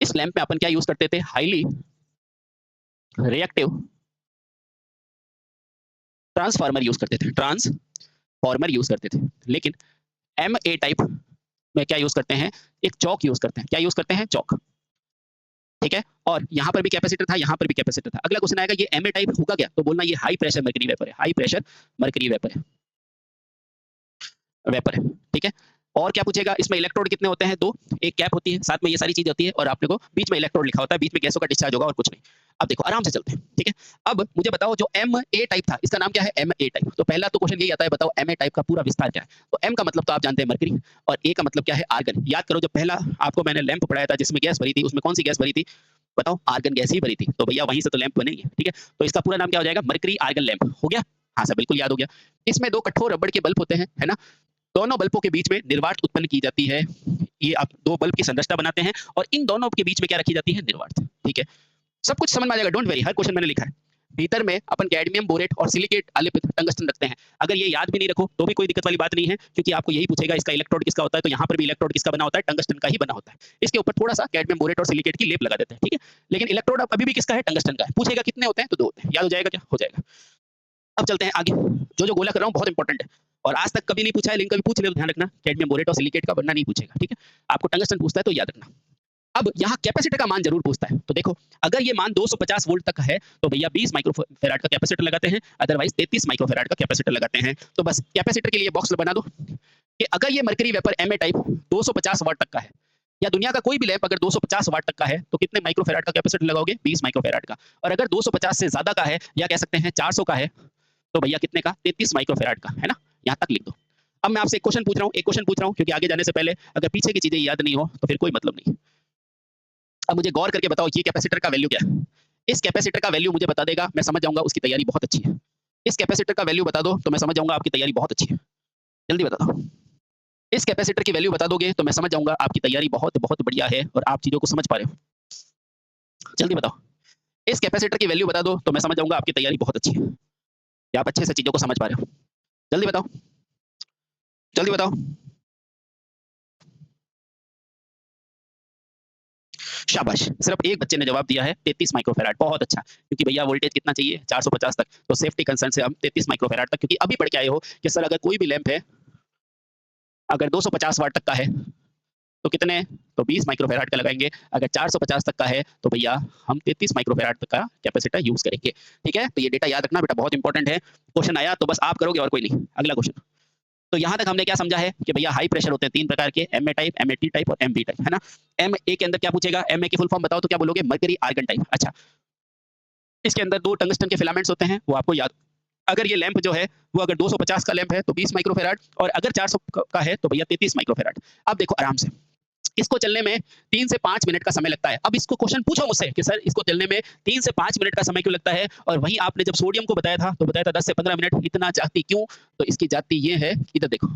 इस लैंप में अपन क्या यूज करते थे? हाईली रिएक्टिव ट्रांसफार्मर यूज करते थे, ट्रांसफार्मर यूज करते थे। लेकिन एम ए टाइप में क्या यूज करते हैं? एक चौक यूज करते हैं। क्या यूज करते हैं? चौक। ठीक है? और यहाँ पर भी कैपेसिटर था, यहाँ पर भी कैपेसिटर था। अगला क्वेश्चन आएगा, ये एम ए टाइप होगा क्या? तो बोलना, ये हाई प्रेशर मरकरी वेपर है, हाई प्रेशर मरकरी वेपर है। ठीक है? और क्या पूछेगा? इसमें इलेक्ट्रोड कितने होते हैं? 2। एक कैप होती है, साथ में ये सारी चीज होती है, और आपने को बीच में इलेक्ट्रोड लिखा होता है, बीच में गैसों का डिस्चार्ज होगा और कुछ नहीं। अब देखो, आराम से चलते हैं, ठीक है? अब मुझे बताओ, जो एम ए टाइप था, इसका नाम क्या है? M A type. तो पहला तो क्वेश्चन यही आता है, बताओ एम ए टाइप का पूरा विस्तार क्या है? तो एम का मतलब तो आप जानते हैं मरकरी, और ए का मतलब क्या है? आर्गन। याद करो, जब पहला आपको मैंने लैंप पढ़ाया था जिसमें गैस भरी थी, उसमें कौन सी गैस भरी थी? बताओ, आर्गन गैस ही भरी थी। तो भैया वहीं से तो लैंप बनेगी, ठीक है? तो इसका पूरा नाम क्या हो जाएगा? Mercury argon lamp. हो गया? हाँ सर, बिल्कुल याद हो गया। इसमें 2 कठोर रबड़ के बल्ब होते हैं, है ना? दोनों बल्बों के बीच में निर्वात उत्पन्न की जाती है। ये आप 2 बल्ब की संरचना बनाते हैं, और इन दोनों के बीच में क्या रखी जाती है? निर्वात। ठीक है? सब कुछ समझ में आ जाएगा, डोंट वरी, हर क्वेश्चन मैंने लिखा है। भीतर में अपन कैडमियम बोरेट और सिलिकेट आलेपित टंगस्टन रखते हैं। अगर ये याद भी नहीं रखो तो भी कोई दिक्कत वाली बात नहीं है, क्योंकि आपको यही पूछेगा इसका इलेक्ट्रोड किसका होता है, तो यहाँ पर भी इलेक्ट्रोड किसका बना होता है? टंगस्टन का ही बना होता है। इसके ऊपर थोड़ा सा कैडमियम बोरेट और सिलिकेट की लेप लगा देते हैं, ठीक है? लेकिन इलेक्ट्रोड अभी भी किसका है? टंगस्टन का है। पूछेगा कितने होते हैं? तो 2 होते हैं। याद हो जाएगा क्या? हो जाएगा। अब चलते हैं आगे। जो गोला कर रहा हूँ बहुत इंपॉर्टेंट है, और आज तक कभी नहीं पूछा है, लेकिन कभी पूछ ले तो ध्यान रखना, कैडमियम बोरेट और सिलिकेट का, वरना नहीं पूछेगा, ठीक है? आपको टंगस्टन पूछता है तो याद रखना। अब यहाँ कैपेसिटर का मान जरूर पूछता है, तो देखो, अगर ये मान 250 वोल्ट तक है, तो भैया 20 माइक्रोफैराड का कैपेसिटर लगाते हैं, अदरवाइज 33 माइक्रोफैराड का कैपेसिटर लगाते हैं। तो बस कैपेसिटर के लिए बॉक्स बना दो कि अगर ये मरकरी वेपर एमए टाइप 250 वाट तक का है, या दुनिया का कोई भी लैंप अगर 250 वाट तक का है, तो कितने माइक्रोफैराड का कैपेसिटर लगाओगे? 20 माइक्रोफैराड का। और अगर 250 से ज्यादा का है, या कह सकते हैं 400 का है, तो भैया कितने का? 33 माइक्रोफैराड का, है ना? यहाँ तक लिख दो। अब मैं आपसे एक क्वेश्चन पूछ रहा हूँ, एक क्वेश्चन पूछ रहा हूँ, क्योंकि आगे जाने से पहले अगर पीछे की चीजें याद नहीं हो तो फिर कोई मतलब नहीं। अब मुझे गौर करके बताओ ये कैपेसिटर का वैल्यू क्या है? इस कैपेसिटर का वैल्यू मुझे बता देगा, मैं समझ जाऊँगा उसकी तैयारी बहुत अच्छी है। इस कैपेसिटर का वैल्यू बता दो तो मैं समझ जाऊँगा आपकी तैयारी बहुत अच्छी है। जल्दी बता दो। इस कैपेसिटर की वैल्यू बता दोगे तो मैं समझ जाऊँगा आपकी तैयारी बहुत बहुत बढ़िया है और आप चीज़ों को समझ पा रहे हो। जल्दी बताओ। इस कैपेसिटर की वैल्यू बता दो तो मैं समझ जाऊँगा आपकी तैयारी बहुत अच्छी है। या आप अच्छे से चीज़ों को समझ पा रहे हो। जल्दी बताओ। जल्दी बताओ। शाबाश! सिर्फ एक बच्चे ने जवाब दिया है 33 माइक्रोफैराड, बहुत अच्छा। क्योंकि भैया वोल्टेज कितना चाहिए? 450 तक। तो सेफ्टी कंसर्न से हम 33 माइक्रोफैराड तक, क्योंकि अभी पढ़ के आए हो कि सर अगर कोई भी लैंप है, अगर 250 वाट तक का है, तो कितने? तो 20 माइक्रोफैराड का लगाएँगे। अगर 450 तक का है, तो भैया हम 33 माइक्रोफैराड तक का कैपेसिटर यूज़ करेंगे। ठीक है? तो ये डेटा याद रखना बेटा, बहुत इंपॉर्टेंट है। क्वेश्चन आया तो बस आप करोगे और कोई नहीं। अगला क्वेश्चन। तो यहाँ तक हमने क्या समझा है कि भैया हाई प्रेशर होते हैं 3 प्रकार के, एमए टाइप, एमएटी टाइप और एमबी टाइप, है ना? एमए के अंदर क्या पूछेगा? एमए की फुल फॉर्म बताओ तो क्या बोलोगे? Mercury argon type. अच्छा, इसके अंदर 2 टंगस्टन के फिलामेंट्स होते हैं, वो आपको याद। अगर ये लैंप जो है, वो अगर 250 का लैंप है तो 20 माइक्रोफैराड, और अगर 400 का है तो भैया 33 माइक्रोफैराड। अब देखो आराम से, इसको चलने में 3 से 5 मिनट का समय लगता है। अब इसको क्वेश्चन पूछो मुझसे कि सर इसको चलने में 3 से 5 मिनट का समय क्यों लगता है? और वहीं आपने जब सोडियम को बताया था, तो बताया था 10 से 15 मिनट। इतना जाती क्यों? तो इसकी जाती ये है, इधर देखो।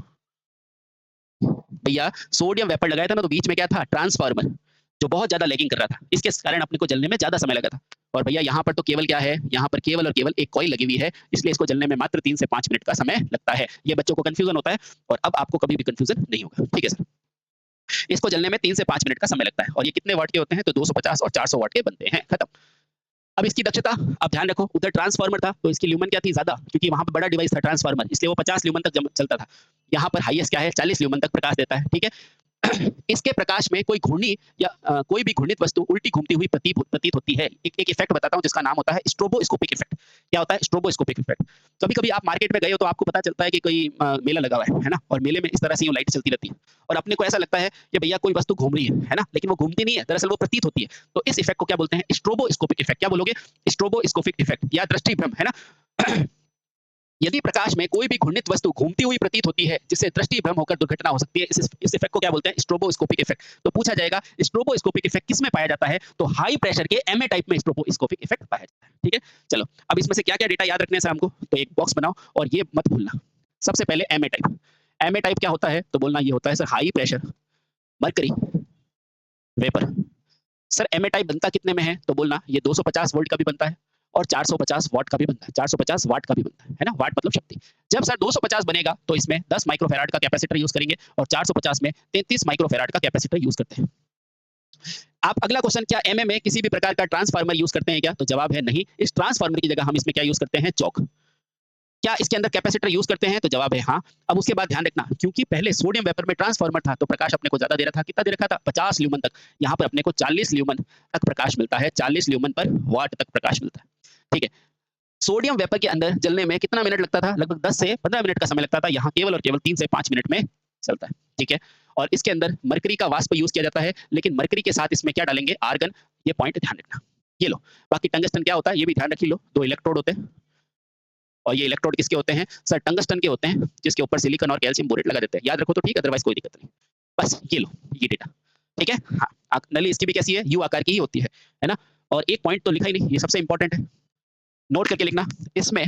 भैया सोडियम वेपर लगाया था ना, तो बीच में क्या था? ट्रांसफार्मर, जो बहुत ज़्यादा लैगिंग कर रहा था। इसके कारण अपने को जलने में ज़्यादा समय लगा था। और भैया यहाँ पर तो केवल क्या है? यहाँ पर केवल और केवल एक कॉइल लगी हुई है, इसलिए इसको जलने में मात्र 3 से 5 मिनट का समय लगता है। ये बच्चों को कन्फ्यूज़न होता है, और अब आपको कभी भी कन्फ्यूज़न नहीं होगा। ठीक है सर? इसको जलने में 3 से 5 मिनट का समय लगता है, और ये कितने वाट के होते हैं? तो 250 और 400 वाट के बनते हैं। खत्म। अब इसकी दक्षता आप ध्यान रखो, उधर ट्रांसफार्मर था तो इसकी ल्यूमेन क्या थी? ज़्यादा, क्योंकि वहाँ पे बड़ा डिवाइस था ट्रांसफार्मर, इसलिए वो 50 ल्यूमेन तक चलता था। यहाँ पर हाईएस्ट क्या है? 40 ल्यूमेन तक प्रकाश देता है। ठीक है? इसके प्रकाश में कोई घूर्णी या कोई भी घूर्णित वस्तु उल्टी घूमती हुई प्रतीत होती है। एक इफेक्ट बताता हूँ जिसका नाम होता है स्ट्रोबोस्कोपिक इफेक्ट। क्या होता है? Stroboscopic effect. कभी-कभी आप मार्केट में गए हो तो आपको पता चलता है कि कोई मेला लगा हुआ है ना? और मेले में इस तरह से यूँ लाइट चलती रहती है, और अपने को ऐसा लगता है कि भैया कोई वस्तु घूम रही है ना? लेकिन वो घूमती नहीं है, दरअसल वो प्रतीत होती है। तो इस इफेक्ट को क्या बोलते हैं? Stroboscopic effect. क्या बोलोगे? स्ट्रोबोस्कोपिक इफेक्ट या दृष्टि भ्रम, है ना? यदि प्रकाश में कोई भी घूर्णित वस्तु घूमती हुई प्रतीत होती है, जिससे दृष्टि भ्रम होकर दुर्घटना हो सकती है, इस इफेक्ट को क्या बोलते हैं? Stroboscopic effect. तो पूछा जाएगा स्ट्रोबोस्कोपिक इफेक्ट किसमें पाया जाता है? तो हाई प्रेशर के एमए टाइप में स्ट्रोबोस्कोपिक इफेक्ट पाया जाता है। ठीक है? चलो, अब इसमें से क्या-क्या डेटा याद रखने हैं सर हमको? तो एक बॉक्स बनाओ और ये मत भूलना। सबसे पहले एमए टाइप। एमए टाइप क्या होता है? तो बोलना ये होता है sir high pressure mercury vapour. Sir MA type बनता कितने में है? तो बोलना ये 250 वोल्ट का भी बनता है और 450 वाट का भी बनता है। 450 वाट का भी बनता है ना? वाट मतलब शक्ति। जब सर 250 बनेगा तो इसमें 10 माइक्रोफैराड का कैपेसिटर यूज़ करेंगे, और 450 में 33 माइक्रोफैराड का कैपेसिटर यूज़ करते हैं। आप अगला क्वेश्चन, क्या एमए में किसी भी प्रकार का ट्रांसफार्मर यूज़ करते हैं क्या? तो जवाब है नहीं। इस ट्रांसफार्मर की जगह हम इसमें क्या यूज़ करते हैं? चॉक। क्या इसके अंदर कैपेसिटर यूज़ करते हैं? तो जवाब है हाँ। अब उसके बाद ध्यान रखना, क्योंकि पहले सोडियम वेपर में ट्रांसफार्मर था तो प्रकाश अपने को ज़्यादा दे रहा था। कितना दे रखा था? 50 ल्यूमेन तक। यहाँ पर अपने को 40 ल्यूमेन तक प्रकाश मिलता है। 40 ल्यूमेन पर वाट तक प्रकाश मिलता है। ठीक है? सोडियम वेपर के अंदर जलने में कितना मिनट लगता था? लगभग 10 से 15 मिनट का समय लगता था। यहाँ केवल और केवल 3 से 5 मिनट में चलता है। ठीक है? और इसके अंदर मरकरी का वाष्प यूज़ किया जाता है, लेकिन मरकरी के साथ इसमें क्या डालेंगे? आर्गन। ये पॉइंट ध्यान रखना। ये लो। बाकी टंगस्टन क्या होता है? ये भी ध्यान रख ही लो। 2 इलेक्ट्रोड होते हैं, और ये इलेक्ट्रोड किसके होते हैं? सर टंगस्टन के होते हैं, जिसके ऊपर सिलिकॉन और कैल्शियम बोरेट लगा देते हैं। याद रखो तो ठीक है, अदरवाइज़ कोई दिक्कत नहीं। बस ये लो, ये डेटा। ठीक है? हाँ, नली इसकी भी कैसी है? यू आकार की ही होती है ना? और एक पॉइंट तो लिखा ही नहीं, ये सबसे इंपॉर्टेंट है। नोट करके लिखना, इसमें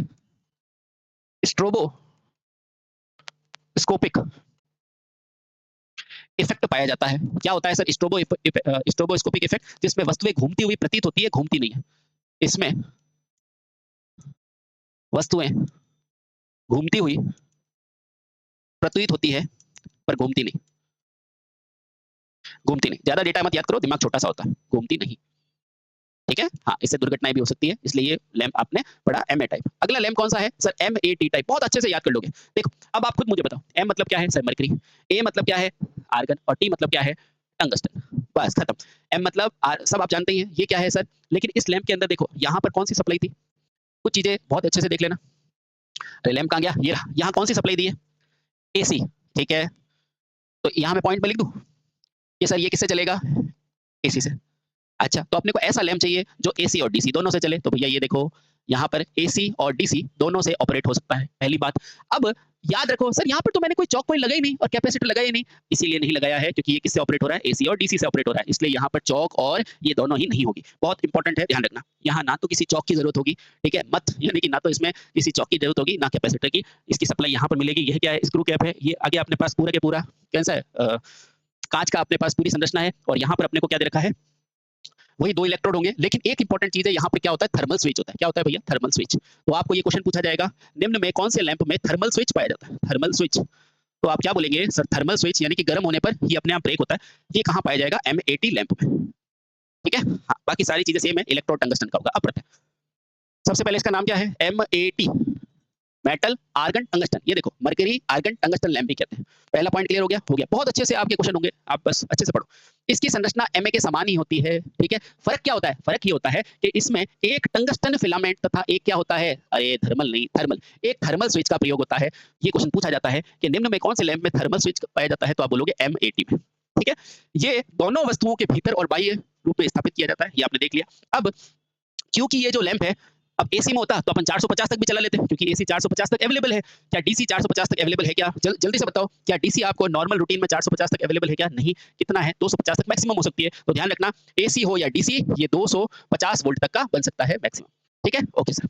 स्ट्रोबोस्कोपिक इफेक्ट पाया जाता है। क्या होता है सर? स्ट्रोबोस्कोपिक इफेक्ट, जिसमें वस्तुएं घूमती हुई प्रतीत होती है, घूमती नहीं है। इसमें वस्तुएं घूमती हुई प्रतीत होती है, पर घूमती नहीं। घूमती नहीं। ज़्यादा डेटा मत याद करो, दिमाग छोटा सा होता है। घूमती नहीं। ठीक है? हाँ, इससे दुर्घटनाएँ भी हो सकती है, इसलिए ये लैंप आपने पढ़ा एमए टाइप। अगला लैंप कौन सा है? Sir MAT type. बहुत अच्छे से याद कर लोगे। देखो, अब आप खुद मुझे बताओ, एम मतलब क्या है? Sir mercury. ए मतलब क्या है? आर्गन। और टी मतलब क्या है? टंगस्टन। बस खत्म। एम मतलब सब आप जानते ही हैं। ये क्या है सर? लेकिन इस लैंप के अंदर देखो, यहाँ पर कौन-सी सप्लाई थी? कुछ चीज़ें बहुत अच्छे से देख लेना। अरे लैंप कहाँ गया? ये रहा। यहाँ कौन-सी सप्लाई दी है? एसी। ठीक है? तो यहाँ मैं पॉइंट पे लिख दूँ कि सर ये किससे चलेगा? एसी से। अच्छा, तो अपने को ऐसा लैंप चाहिए जो एसी और डीसी दोनों से चले। तो भैया ये देखो, यहाँ पर एसी और डीसी दोनों से ऑपरेट हो सकता है, पहली बात। अब याद रखो सर यहाँ पर तो मैंने कोई चॉक पॉइंट लगाई नहीं और कैपेसिटर लगाया ही नहीं, इसीलिए नहीं लगाया है क्योंकि ये किससे ऑपरेट हो रहा है, एसी और डीसी से ऑपरेट हो रहा है, इसलिए यहाँ पर चॉक और ये दोनों ही नहीं होगी। बहुत इंपॉर्टेंट है, ध्यान रखना। यहाँ ना तो किसी चॉक की जरूरत होगी, ठीक है, मत यानी कि ना तो इसमें किसी चॉक की जरूरत होगी ना कैपेसिटर की। इसकी सप्लाई यहाँ पर मिलेगी। यह क्या है, स्क्रू कैप है। ये आगे अपने पास पूरा के पूरा कैसा है, कांच का अपने पास पूरी संरचना है और यहाँ पर अपने को क्या दे रखा है, वही 2 इलेक्ट्रोड होंगे। लेकिन एक इंपॉर्टेंट चीज है, यहाँ पे क्या होता है, थर्मल स्विच होता है। क्या होता है भैया, थर्मल स्विच। तो आपको ये क्वेश्चन पूछा जाएगा, निम्न में कौन से लैंप में थर्मल स्विच पाया जाता है, थर्मल स्विच। तो आप क्या बोलेंगे सर, थर्मल स्विच यानी कि गर्म होने पर ये अपने आप ब्रेक होता है। ये कहाँ पाया जाएगा, M80 लैंप में, ठीक है। हाँ, बाकी सारी चीजें सेम है, इलेक्ट्रोड टंगस्टन का होगा। अब पढ़ते हैं। सबसे पहले इसका नाम क्या है, M80 मेटल आर्गन टंगस्टन। ये देखो मरकरी आर्गन टंगस्टन लैंप भी कहते हैं। पहला पॉइंट क्लियर हो गया, हो गया। बहुत अच्छे से आपके क्वेश्चन होंगे, आप बस अच्छे से पढ़ो। इसकी संरचना Ma के समान ही होती है, ठीक है। फर्क क्या होता है, फर्क ये होता है कि इसमें एक टंगस्टन फिलामेंट तथा एक क्या होता है, अरे थर्मल नहीं, थर्मल, एक थर्मल स्विच का प्रयोग होता है। ये क्वेश्चन पूछा जाता है कि निम्न में कौन से लैंप में थर्मल स्विच पाया जाता है, तो आप बोलोगे M80 में, ठीक है। ये दोनों वस्तुओं के भीतर और बाह्य रूप में स्थापित किया जाता है, ये आपने देख लिया। अब क्योंकि ये जो लैंप है, अब एसी में होता तो अपन 450 तक भी चला लेते, क्योंकि एसी 450 तक अवेलेबल है। क्या डीसी 450 तक अवेलेबल है क्या, जल्दी से बताओ, क्या डीसी आपको नॉर्मल रूटीन में 450 तक अवेलेबल है क्या, नहीं। कितना है, 250 तक मैक्सिमम हो सकती है। तो ध्यान रखना, एसी हो या डीसी, ये 250 वोल्ट तक का बन सकता है मैक्सिमम, ठीक है। Okay sir.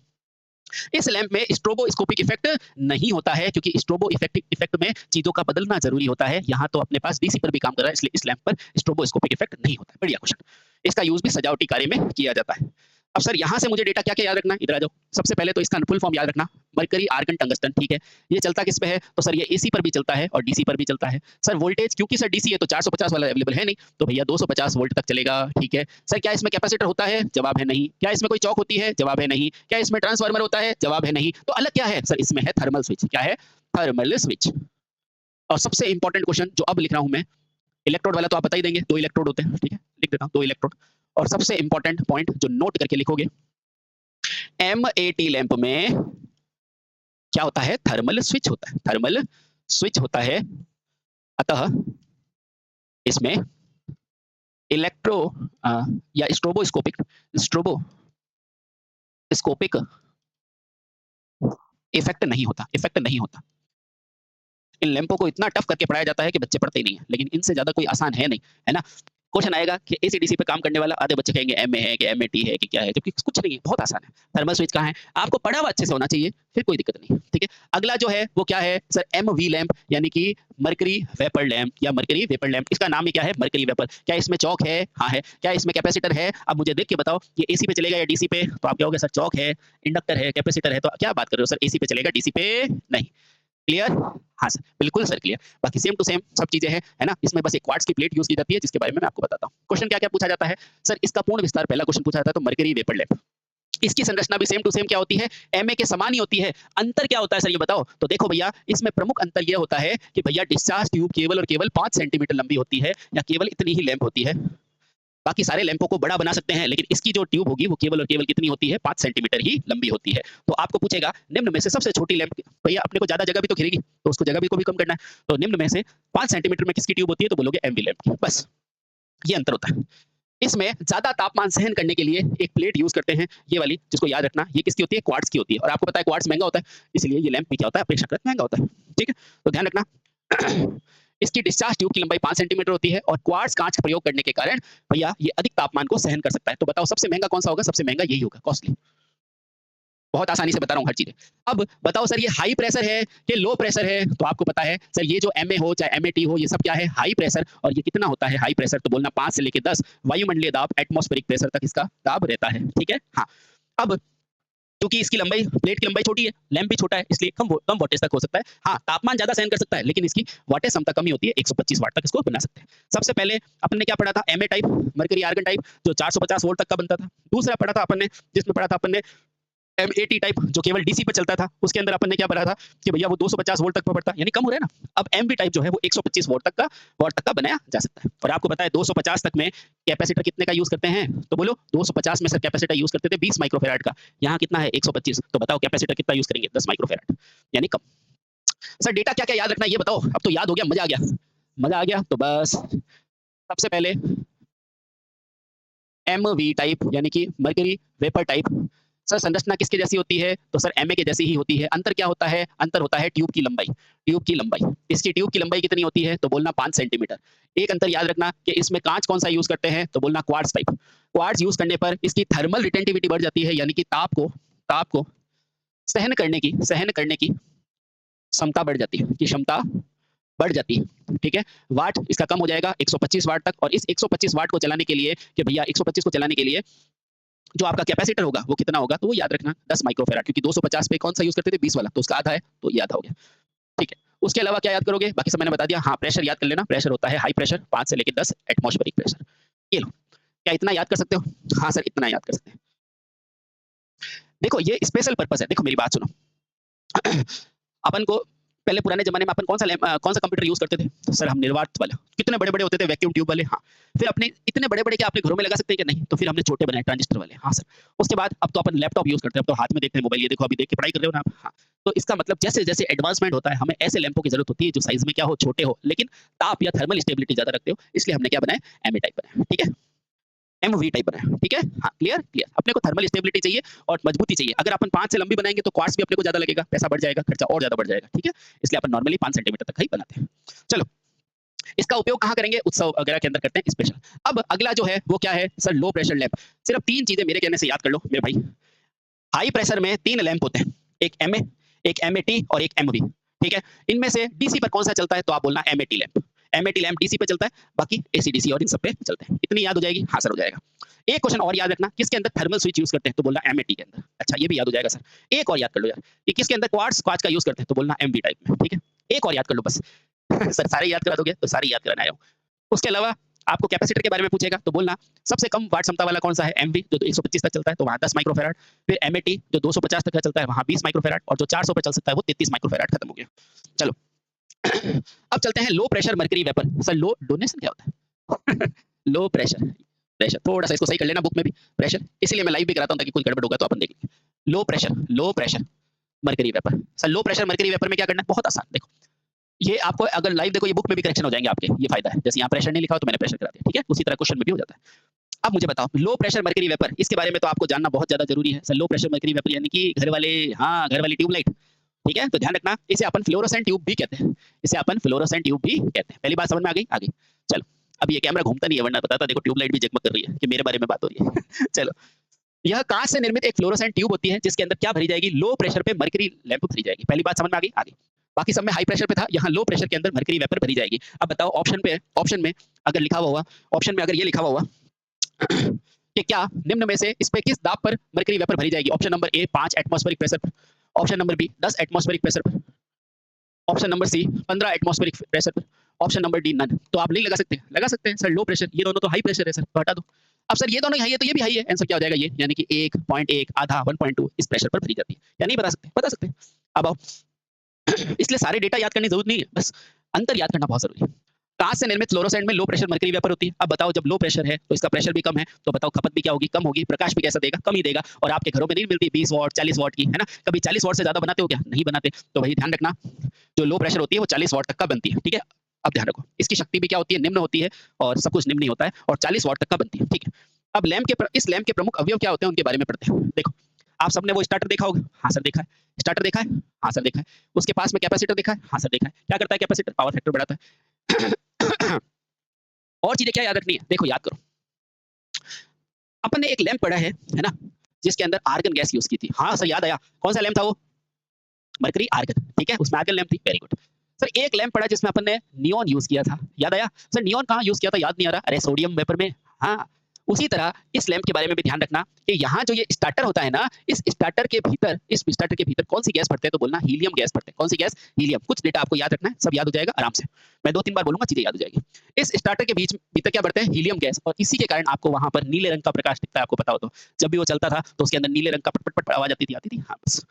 इस लैंप में स्ट्रोबोस्कोपिक इफेक्ट नहीं होता है, क्योंकि स्ट्रोबो इफेक्ट में चीजों का बदलना जरूरी होता है। यहाँ तो अपने पास डीसी पर भी काम कर रहा है, इसलिए इस लैंप पर स्ट्रोबोस्कोपिक इफेक्ट नहीं होता है। बढ़िया क्वेश्चन। इसका यूज भी सजावटी कार्य में किया जाता है। अब सर यहाँ से मुझे डेटा क्या क्या याद रखना है, इधर आ जाओ। सबसे पहले तो इसका फुल फॉर्म याद रखना, मरकरी आर्गन टंगस्टन, ठीक है। ये चलता किस पे है, तो सर ये एसी पर भी चलता है और डीसी पर भी चलता है। सर वोल्टेज, क्योंकि सर डीसी है तो 450 वाला अवेलेबल है नहीं, तो भैया 250 वोल्ट तक चलेगा, ठीक है। सर क्या इसमें कैपेसिटर होता है, जवाब है नहीं। क्या इसमें कोई चौक होती है, जवाब है नहीं। क्या इसमें ट्रांसफार्मर होता है, जवाब है नहीं। तो अलग क्या है सर, इसमें है थर्मल स्विच। क्या है, थर्मल स्विच। और सबसे इंपॉर्टेंट क्वेश्चन जो अब लिख रहा हूं मैं, इलेक्ट्रोड वाला तो आप बता ही देंगे, 2 इलेक्ट्रोड होते हैं, ठीक है, लिख देता हूं 2 इलेक्ट्रोड। और सबसे इंपॉर्टेंट पॉइंट जो नोट करके लिखोगे, M80 लैंप में क्या होता है, थर्मल स्विच होता है, थर्मल स्विच होता है। अतः इसमें इलेक्ट्रो या स्ट्रोबोस्कोपिक इफेक्ट नहीं होता, इफेक्ट नहीं होता। इन लैंपों को इतना टफ करके पढ़ाया जाता है कि बच्चे पढ़ते ही नहीं है, लेकिन इनसे ज्यादा कोई आसान है नहीं, है ना। क्वेश्चन आएगा कि एसीडीसी पे काम करने वाला, आधे बच्चे कहेंगे एमए है कि एमएटी है कि क्या है, जबकि कुछ नहीं है, बहुत आसान है। थर्मल स्विच कहाँ है, आपको पढ़ा हुआ अच्छे से होना चाहिए, फिर कोई दिक्कत नहीं, ठीक है। अगला जो है वो क्या है सर, एमवी लैंप, यानी कि मरकरी वेपर लैंप या मरकरी वेपर लैंप। इसका नाम ही क्या है, मरकरी वेपर। क्या इसमें चौक है, हाँ है। क्या इसमें कैपेसिटर है, अब मुझे देख के बताओ, ये एसी पे चलेगा या डीसी पे, तो आप क्या होगे सर, चौक है, इंडक्टर है, कैपेसिटर है, तो क्या बात कर रहे हो सर, एसी पे चलेगा डीसी पे नहीं। क्लियर, हाँ सर, बिल्कुल सर क्लियर। बाकी सेम टू सेम सब चीजें हैं, है ना। इसमें बस एक क्वार्ट्ज की प्लेट यूज की जाती है, जिसके बारे में मैं आपको बताता हूँ। क्वेश्चन क्या क्या पूछा जाता है सर, इसका पूर्ण विस्तार, पहला क्वेश्चन पूछा जाता है तो मरकरी वेपर लैंप। इसकी संरचना भी सेम टू सेम क्या होती है, एमए के समान ही होती है। अंतर क्या होता है सर, ये बताओ। तो देखो भैया, इसमें प्रमुख अंतर ये होता है कि भैया डिस्चार्ज ट्यूब केवल और केवल 5 सेंटीमीटर लंबी होती है, या केवल इतनी ही लैंप होती है। बाकी सारे लैंपों को बड़ा बना सकते हैं, लेकिन इसकी जो ट्यूब होगी वो केवल और केवल कितनी होती है, 5 सेंटीमीटर ही लंबी होती है। तो आपको पूछेगा निम्न में से सबसे छोटी लैंप, भैया अपने को ज्यादा जगह भी तो घेरेगी, तो उसको जगह भी को भी कम करना है। तो निम्न में से 5 सेंटीमीटर में किसकी ट्यूब होती है, तो बोलोगे एमवी लैंप की। बस ये अंतर होता है। इसमें ज्यादा तापमान सहन करने के लिए एक प्लेट यूज करते हैं, ये वाली, जिसको याद रखना, ये किसकी होती है, क्वार्ट्ज की होती है। और आपको पता है क्वार्ट्ज महंगा होता है, इसलिए ये लैंप भी क्या होता है, अपेक्षाकृत महंगा होता है, ठीक है। तो ध्यान रखना। इसकी डिस्चार्ज ट्यूब की लंबाई 5 सेंटीमीटर होती है, और क्वार्ट्ज कांच का प्रयोग करने के कारण भैया ये अधिक तापमान को सहन कर सकता है। तो बताओ सबसे महंगा कौन सा होगा, सबसे महंगा यही होगा, कॉस्टली। बहुत आसानी से बता रहा हूँ हर चीजें। अब बताओ सर, ये हाई प्रेशर है कि लो प्रेशर है, तो आपको पता है सर, ये जो एमए हो चाहे एमएटी हो, ये सब क्या है, हाई प्रेशर। और ये कितना होता है हाई प्रेशर, तो बोलना 5 से लेकर 10 वायुमंडलीय दाब, एटमॉस्फेरिक प्रेशर तक इसका दाब रहता है, ठीक है। हाँ, अब क्योंकि इसकी लंबाई, प्लेट की लंबाई छोटी है, लैंप भी छोटा है, इसलिए कम वोल्टेज तक हो सकता है। हाँ, तापमान ज्यादा सहन कर सकता है, लेकिन इसकी वाटेज क्षमता कमी होती है, 125 वाट तक इसको बना सकते हैं। सबसे पहले अपन ने क्या पढ़ा था, MA type, mercury argon type, जो 450 वोल्ट तक का बनता था। दूसरा पढ़ा था अपन ने, जिसमें पढ़ा था अपन ने M80 टाइप, जो केवल डीसी पर चलता था। उसके अंदर अपन ने क्या पढ़ा था कि भैया वो 250 वोल्ट तक पर पड़ता, यानी कम हो रहा है ना। अब एमवी टाइप जो है वो 125 वोल्ट तक का बनाया जा सकता है। और आपको पता है 250 तक में कैपेसिटर कितने का यूज करते हैं, तो बोलो 250 में सर कैपेसिटर यूज करते थे 20 माइक्रोफेराड का, यहाँ कितना है 125, तो बताओ कैपेसिटर कितना यूज करेंगे, 10 माइक्रोफेराड, यानी कम। सर डेटा क्या क्या याद रखना है ये बताओ, अब तो याद हो गया, मजा आ गया, मजा आ गया। तो बस सबसे पहले एमवी टाइप यानी कि मरकरी वेपर टाइप, सर संरचना किसके जैसी होती है? तो सर एमए के जैसी ही होती है। अंतर क्या होता है? अंतर होता है ट्यूब की लंबाई। ट्यूब की लंबाई। इसकी ट्यूब की लंबाई कितनी होती है? तो बोलना 5 सेंटीमीटर। एक अंतर याद रखना कि इसमें काँच कौन-सा यूज़ करते हैं? तो बोलना क्वार्ट्ज टाइप। क्वार्ट्ज यूज़ करने पर इसकी थर्मल रिटेंटिविटी बढ़ जाती है, यानी कि ताप को सहन करने की क्षमता बढ़ जाती है, कि क्षमता बढ़ जाती है, ठीक है? वाट इसका कम हो जाएगा 125 वाट तक, और इस 125 वाट को चलाने के लिए, कि भैया 125 को चलाने के लिए जो आपका कैपेसिटर होगा वो कितना होगा? तो वो याद रखना 10 माइक्रोफैराड, क्योंकि 250 पे कौन-सा यूज़ करते थे? 20 वाला, तो उसका आधा है, तो ये आधा हो गया, ठीक है? उसके अलावा क्या याद करोगे? बाकी सब मैंने बता दिया। हाँ, प्रेशर याद कर लेना। प्रेशर होता है हाई प्रेशर 5 से लेके 10 एटमॉस्फेरिक प्रेशर। ये लो, क्या इतना याद कर सकते हो? हाँ सर, इतना याद कर सकते हैं। देखो ये स्पेशल पर्पज़ है, देखो मेरी बात सुनो। अपन को पहले पुराने ज़माने में अपन कौन-सा कंप्यूटर यूज़ करते थे? तो सर हम निर्वात वाला। कितने बड़े-बड़े होते थे, वैक्यूम ट्यूब वाले, हाँ। फिर अपने इतने बड़े-बड़े क्या अपने घरों में लगा सकते हैं क्या? नहीं। तो फिर हमने छोटे बनाए ट्रांजिस्टर वाले, हाँ सर। उसके बाद अब तो अपन लैपटॉप यूज़ करते हैं, अब तो हाथ में देखते हैं मोबाइल, ये देखो अभी देख के पढ़ाई कर रहे हो ना आप, हाँ। तो इसका मतलब जैसे-जैसे एडवांसमेंट होता है, हमें ऐसे लैंपों की ज़रूरत होती है जो साइज़ में क्या हो, छोटे हो, लेकिन ताप या थर्मल स्टेबिलिटी ज़्यादा रखते हो, इसलिए हमने क्या बनाया? एमए टाइप बनाया, ठीक है? एमवी टाइप बनाया, ठीक है? हाँ, क्लियर? क्लियर। अपने को थर्मल स्टेबिलिटी चाहिए और मजबूती चाहिए। अगर अपन 5 से लंबी बनाएँगे तो क्वार्ट्ज भी अपने को ज़्यादा लगेगा, पैसा बढ़ जाएगा, खर्चा और ज़्यादा बढ़ जाएगा, ठीक है? इसलिए अपन नॉर्मली 5 सेंटीमीटर तक का ही बनाते हैं। चलो, इसका उपयोग कहाँ करेंगे? उत्सव वगैरह के अंदर करते हैं स्पेशल। अब अगला जो है वो क्या है? Sir low pressure lamp. सिर्फ 3 चीज़ें मेरे कहने से याद कर लो मेरे भाई। हाई प्रेशर में 3 लैंप होते हैं, एक एमए, एक एमएटी और एक एमवी, ठीक है? इनमें से डीसी पर कौन-सा चलता है? तो आप बोलना MAT lamp. MAT lamp DC पे चलता है, बाकी एसी-डीसी और इन सब पे चलते हैं। इतनी याद हो जाएगी? हाँ सर, हो जाएगा। एक क्वेश्चन और याद रखना, किसके अंदर थर्मल स्विच यूज़ करते हैं? तो बोलना एमएटी के अंदर। अच्छा, ये भी याद हो जाएगा सर। एक और याद कर लो यार, कि किसके अंदर क्वार्ट्ज का यूज़ करते हैं? तो बोलना एमवी टाइप में, ठीक है? एक और याद कर लो बस। सर सारे याद करा दोगे? तो सारे याद कराने आया हूँ। उसके अलावा आपको कैपेसिटर के बारे में पूछेगा तो बोलना सबसे कम वाट क्षमता वाला कौन-सा है? एमवी जो 125 तक चलता है तो वहाँ 10 माइक्रोफैराड, फिर एमएटी जो 250 तक का चलता है वहाँ 20 माइक्रोफैराड, और जो 400 पे चल सकता है वो 33 माइक्रोफैराड। खत्म हो गया। चलो, अब चलते हैं low pressure mercury vapour. Sir low donation क्या होता है? लो प्रेशर, प्रेशर थोड़ा-सा इसको सही कर लेना बुक में भी, प्रेशर, इसीलिए मैं लाइव भी कराता हूँ ताकि कुछ गड़बड़ होगा तो अपन देख लेंगे। लो प्रेशर मर्करी वेपर। सर लो प्रेशर मर्करी वेपर में क्या करना है? बहुत आसान, देखो ये आपको अगर लाइव देखो, ये बुक में भी करेक्शन हो जाएँगे आपके, ये फ़ायदा है। जैसे यहाँ प्रेशर नहीं लिखा हो तो मैंने प्रेशर करा दिया, ठीक है? उसी तरह क्वेश्चन में भी हो जाता है। अब मुझे बताओ, लो प्रेशर मर्करी वेपर, इसके बारे में तो आपको जानना बहुत ज़्यादा ज़रूरी है। सर लो प्रेशर मर्करी वेपर यानी कि घर वाले, हाँ, घर वाली ट्यूबलाइट, ठीक है? तो ध्यान रखना, इसे अपन फ्लोरोसेंट ट्यूब भी कहते हैं। इसे अपन फ्लोरोसेंट ट्यूब भी कहते हैं। पहली बात समझ में आ गई? आ गई। चलो, अब ये कैमरा घूमता नहीं है वरना बताता, देखो ट्यूबलाइट भी जगमग कर रही है कि मेरे बारे में बात हो रही है। चलो, यह काँच से निर्मित एक फ्लोरोसेंट ट्यूब होती है जिसके अंदर क्या भरी जाएगी? लो प्रेशर पे मर्करी लैंप भरी जाएगी। पहली बात समझ में आ गई? आ गई। बाकी सब में हाई प्रेशर पे था, यहाँ लो प्रेशर के अंदर मर्करी वेपर भरी जाएगी। अब बताओ ऑप्शन में अगर लिखा हुआ होगा, ऑप्शन में अगर ये लिखा हुआ होगा कि क्या निम्न में से इस पे किस दाब पर मर्करी वेपर भरी जाएगी? Option number A 5 atmospheric pressure पर, option number B 10 atmospheric pressure पर, option number C 15 atmospheric pressure पर, ऑप्शन नंबर डी नन। तो आप नहीं लगा सकते? लगा सकते हैं सर, लो प्रेशर, ये दोनों तो हाई प्रेशर है सर, तो हटा दो। अब सर ये दोनों ही हाई है तो ये भी हाई है, आंसर क्या हो जाएगा? ये, यानी कि 1.1 आधा 1.2 इस प्रेशर पर भरी जाती है। या नहीं बता सकते? बता सकते हैं। अब आओ, इसलिए सारे डेटा याद करने की जरूरत नहीं है, बस अंतर याद करना बहुत जरूरी है। कांच से निर्मित फ्लोरोसेंट में लो प्रेशर मर्करी वेपर होती है। अब बताओ, जब लो प्रेशर है तो इसका प्रेशर भी कम है, तो बताओ खपत भी क्या होगी? कम होगी। प्रकाश भी कैसा देगा? कम ही देगा। और आपके घरों में नहीं मिलती 20 वाट 40 वाट की, है ना? कभी 40 वाट से ज्यादा बनाते हो क्या? नहीं बनाते। तो वही ध्यान रखना, जो लो प्रेशर होती है वो 40 वाट तक का बनती है, ठीक है? अब ध्यान रखो, इसकी शक्ति भी क्या होती है? निम्न होती है, और सब कुछ निम्न ही होता है, और 40 वाट तक का बनती है, ठीक है? अब इस लैंप के प्रमुख अवयव क्या होते हैं उनके बारे में पढ़ते हैं। देखो, आप सबने वो स्टार्टर देखा होगा? हाँ सर देखा है। स्टार्टर देखा है? हाँ सर देखा है। उसके पास में कैपेसिटर देखा है? हाँ सर देखा है। क्या करता है कैपेसिटर? पावर फैक्टर बढ़ाता है। और चीजें क्या याद रखनी है? देखो याद करो, अपन ने एक लैंप पढ़ा है ना? जिसके अंदर आर्गन गैस यूज की थी। हाँ सर याद आया। कौन सा लैंप था वो? मरकरी आर्गन, ठीक है? उसमें आर्गन लैंप थी, वेरी गुड। सर एक लैंप पढ़ा जिसमें अपन ने नियॉन यूज किया था, याद आया? सर नियॉन कहाँ यूज किया था? याद नहीं आ रहा? अरे सोडियम वेपर में। हाँ, उसी तरह इस लैंप के बारे में भी ध्यान रखना कि यहाँ जो ये स्टार्टर होता है ना, इस स्टार्टर के भीतर कौन सी गैस भरते हैं? तो बोलना हीलियम गैस भरते हैं। कौन सी गैस? हीलियम। कुछ डेटा आपको याद रखना है, सब याद हो जाएगा आराम से। मैं 2-3 बार बोलूंगा, चीजें याद हो जाएगी। इस स्टार्टर के भीतर क्या भरते हैं? हीलियम गैस, और इसी के कारण आपको वहां पर नीले रंग का प्रकाश दिखता है, आपको पता हो तो। जब भी वो चलता था तो उसके अंदर नीले रंग का पट पट पट आवाज आती थी। हाँ बस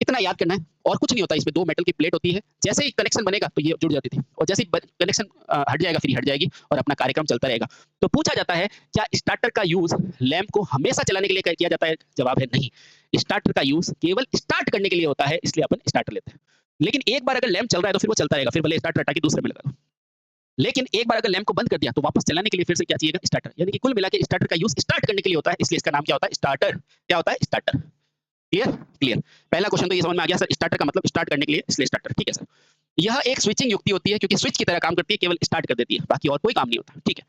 इतना याद करना है, और कुछ नहीं होता। इसमें 2 मेटल की प्लेट होती है, जैसे ही कनेक्शन बनेगा तो ये जुड़ जाती थी, और जैसे ही कनेक्शन हट जाएगा फिर हट जाएगी, और अपना कार्यक्रम चलता रहेगा। तो पूछा जाता है, क्या स्टार्टर का यूज लैंप को हमेशा चलाने के लिए किया जाता है? जवाब है नहीं। स्टार्टर का यूज केवल स्टार्ट करने के लिए होता है, इसलिए अपन स्टार्टर लेते हैं। लेकिन एक बार अगर लैंप चल रहा है तो फिर वो चलता रहेगा, फिर भले स्टार्टर हटा के दूसरे में लगा दो। लेकिन एक बार अगर लैंप को बंद कर दिया तो वापस चलाने के लिए फिर से क्या चाहिएगा? स्टार्टर। यानी कि कुल मिला के स्टार्टर का यूज स्टार्ट करने के लिए होता है, इसलिए इसका नाम क्या होता है? स्टार्टर। क्या होता है? स्टार्टर। Clear clear. पहला क्वेश्चन तो ये समझ में आ गया सर, स्टार्टर का मतलब स्टार्ट करने के लिए, इसलिए स्टार्टर। ठीक है सर। यह एक स्विचिंग युक्ति होती है क्योंकि स्विच की तरह काम करती है, केवल स्टार्ट कर देती है, बाकी और कोई काम नहीं होता। ठीक है।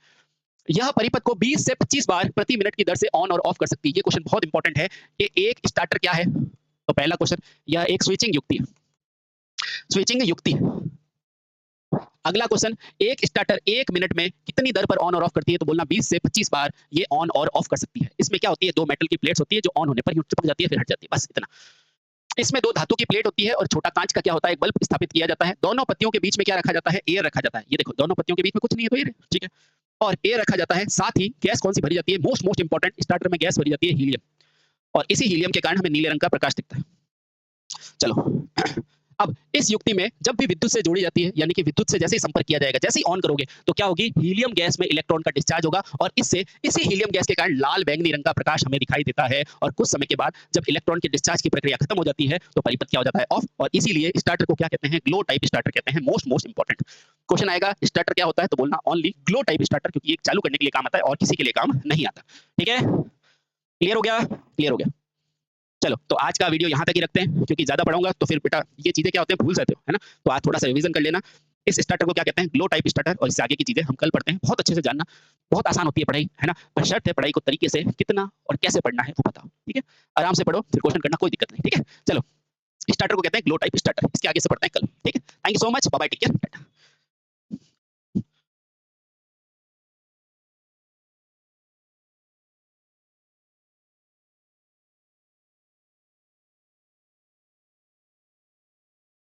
यह परिपथ को 20 से 25 बार प्रति मिनट की दर से ऑन और ऑफ कर सकती है। ये क्वेश्चन बहुत इंपॉर्टेंट है कि एक स्टार्टर क्या है। तो पहला क्वेश्चन, यह एक स्विचिंग युक्ति है, स्विचिंग युक्ति है। अगला क्वेश्चन, एक स्टार्टर 1 मिनट में कितनी दर पर ऑन और ऑफ करती है। तो बोलना 20 से 25 बार ये ऑन और ऑफ कर सकती है। इसमें क्या होती है, दो मेटल की प्लेट्स होती है जो ऑन होने पर चिपक जाती है, फिर हट जाती है, बस इतना। इसमें दो धातु की प्लेट होती है और छोटा कांच का क्या होता है, एक बल्ब स्थापित किया जाता है। दोनों पत्तियों के बीच में क्या रखा जाता है, एयर रखा जाता है। ये देखो दोनों पत्तियों के बीच में कुछ नहीं है, तो एयर है। ठीक है। और एयर रखा जाता है, साथ ही गैस कौन सी भरी जाती है, मोस्ट मोस्ट इंपॉर्टेंट, स्टार्टर में गैस भरी जाती है हीलियम। और इसी हीलियम के कारण हमें नीले रंग का प्रकाश दिखता है। चलो अब इस युक्ति में जब भी विद्युत से जोड़ी जाती है, यानी कि विद्युत से जैसे ही संपर्क किया जाएगा, जैसे ही ऑन करोगे तो क्या होगी, हीलियम गैस में इलेक्ट्रॉन का डिस्चार्ज होगा और इससे इसी हीलियम गैस के कारण लाल बैंगनी रंग का प्रकाश हमें दिखाई देता है। और कुछ समय के बाद जब इलेक्ट्रॉन के डिस्चार्ज की प्रक्रिया खत्म हो जाती है तो परिपथ क्या हो जाता है, ऑफ। और इसीलिए स्टार्टर को क्या कहते हैं, ग्लो टाइप स्टार्टर कहते हैं। मोस्ट मोस्ट इंपॉर्टेंट क्वेश्चन आएगा, स्टार्टर क्या होता है, तो बोलना ओनली ग्लो टाइप स्टार्टर, क्योंकि एक चालू करने के लिए काम आता है और किसी के लिए काम नहीं आता। ठीक है, क्लियर हो गया, क्लियर हो गया। चलो तो आज का वीडियो यहाँ तक ही रखते हैं, क्योंकि ज्यादा पढ़ाऊंगा तो फिर बेटा ये चीजें क्या होते हैं, भूल जाते हो, है ना। तो आज थोड़ा सा रिवीजन कर लेना। इस स्टार्टर को क्या कहते हैं, ग्लो टाइप स्टार्टर। और इससे आगे की चीजें हम कल पढ़ते हैं, बहुत अच्छे से जानना। बहुत आसान होती है पढ़ाई, है ना। पर शर्त है पढ़ाई को तरीके से कितना और कैसे पढ़ना है वो बताओ। ठीक है, आराम से पढ़ो, फिर क्वेश्चन करना कोई दिक्कत नहीं। ठीक है, चलो स्टार्टर को कहते हैं ग्लो टाइप स्टार्टर। इसके आगे से पढ़ते हैं कल। ठीक है, thank you so much, bye bye, take care.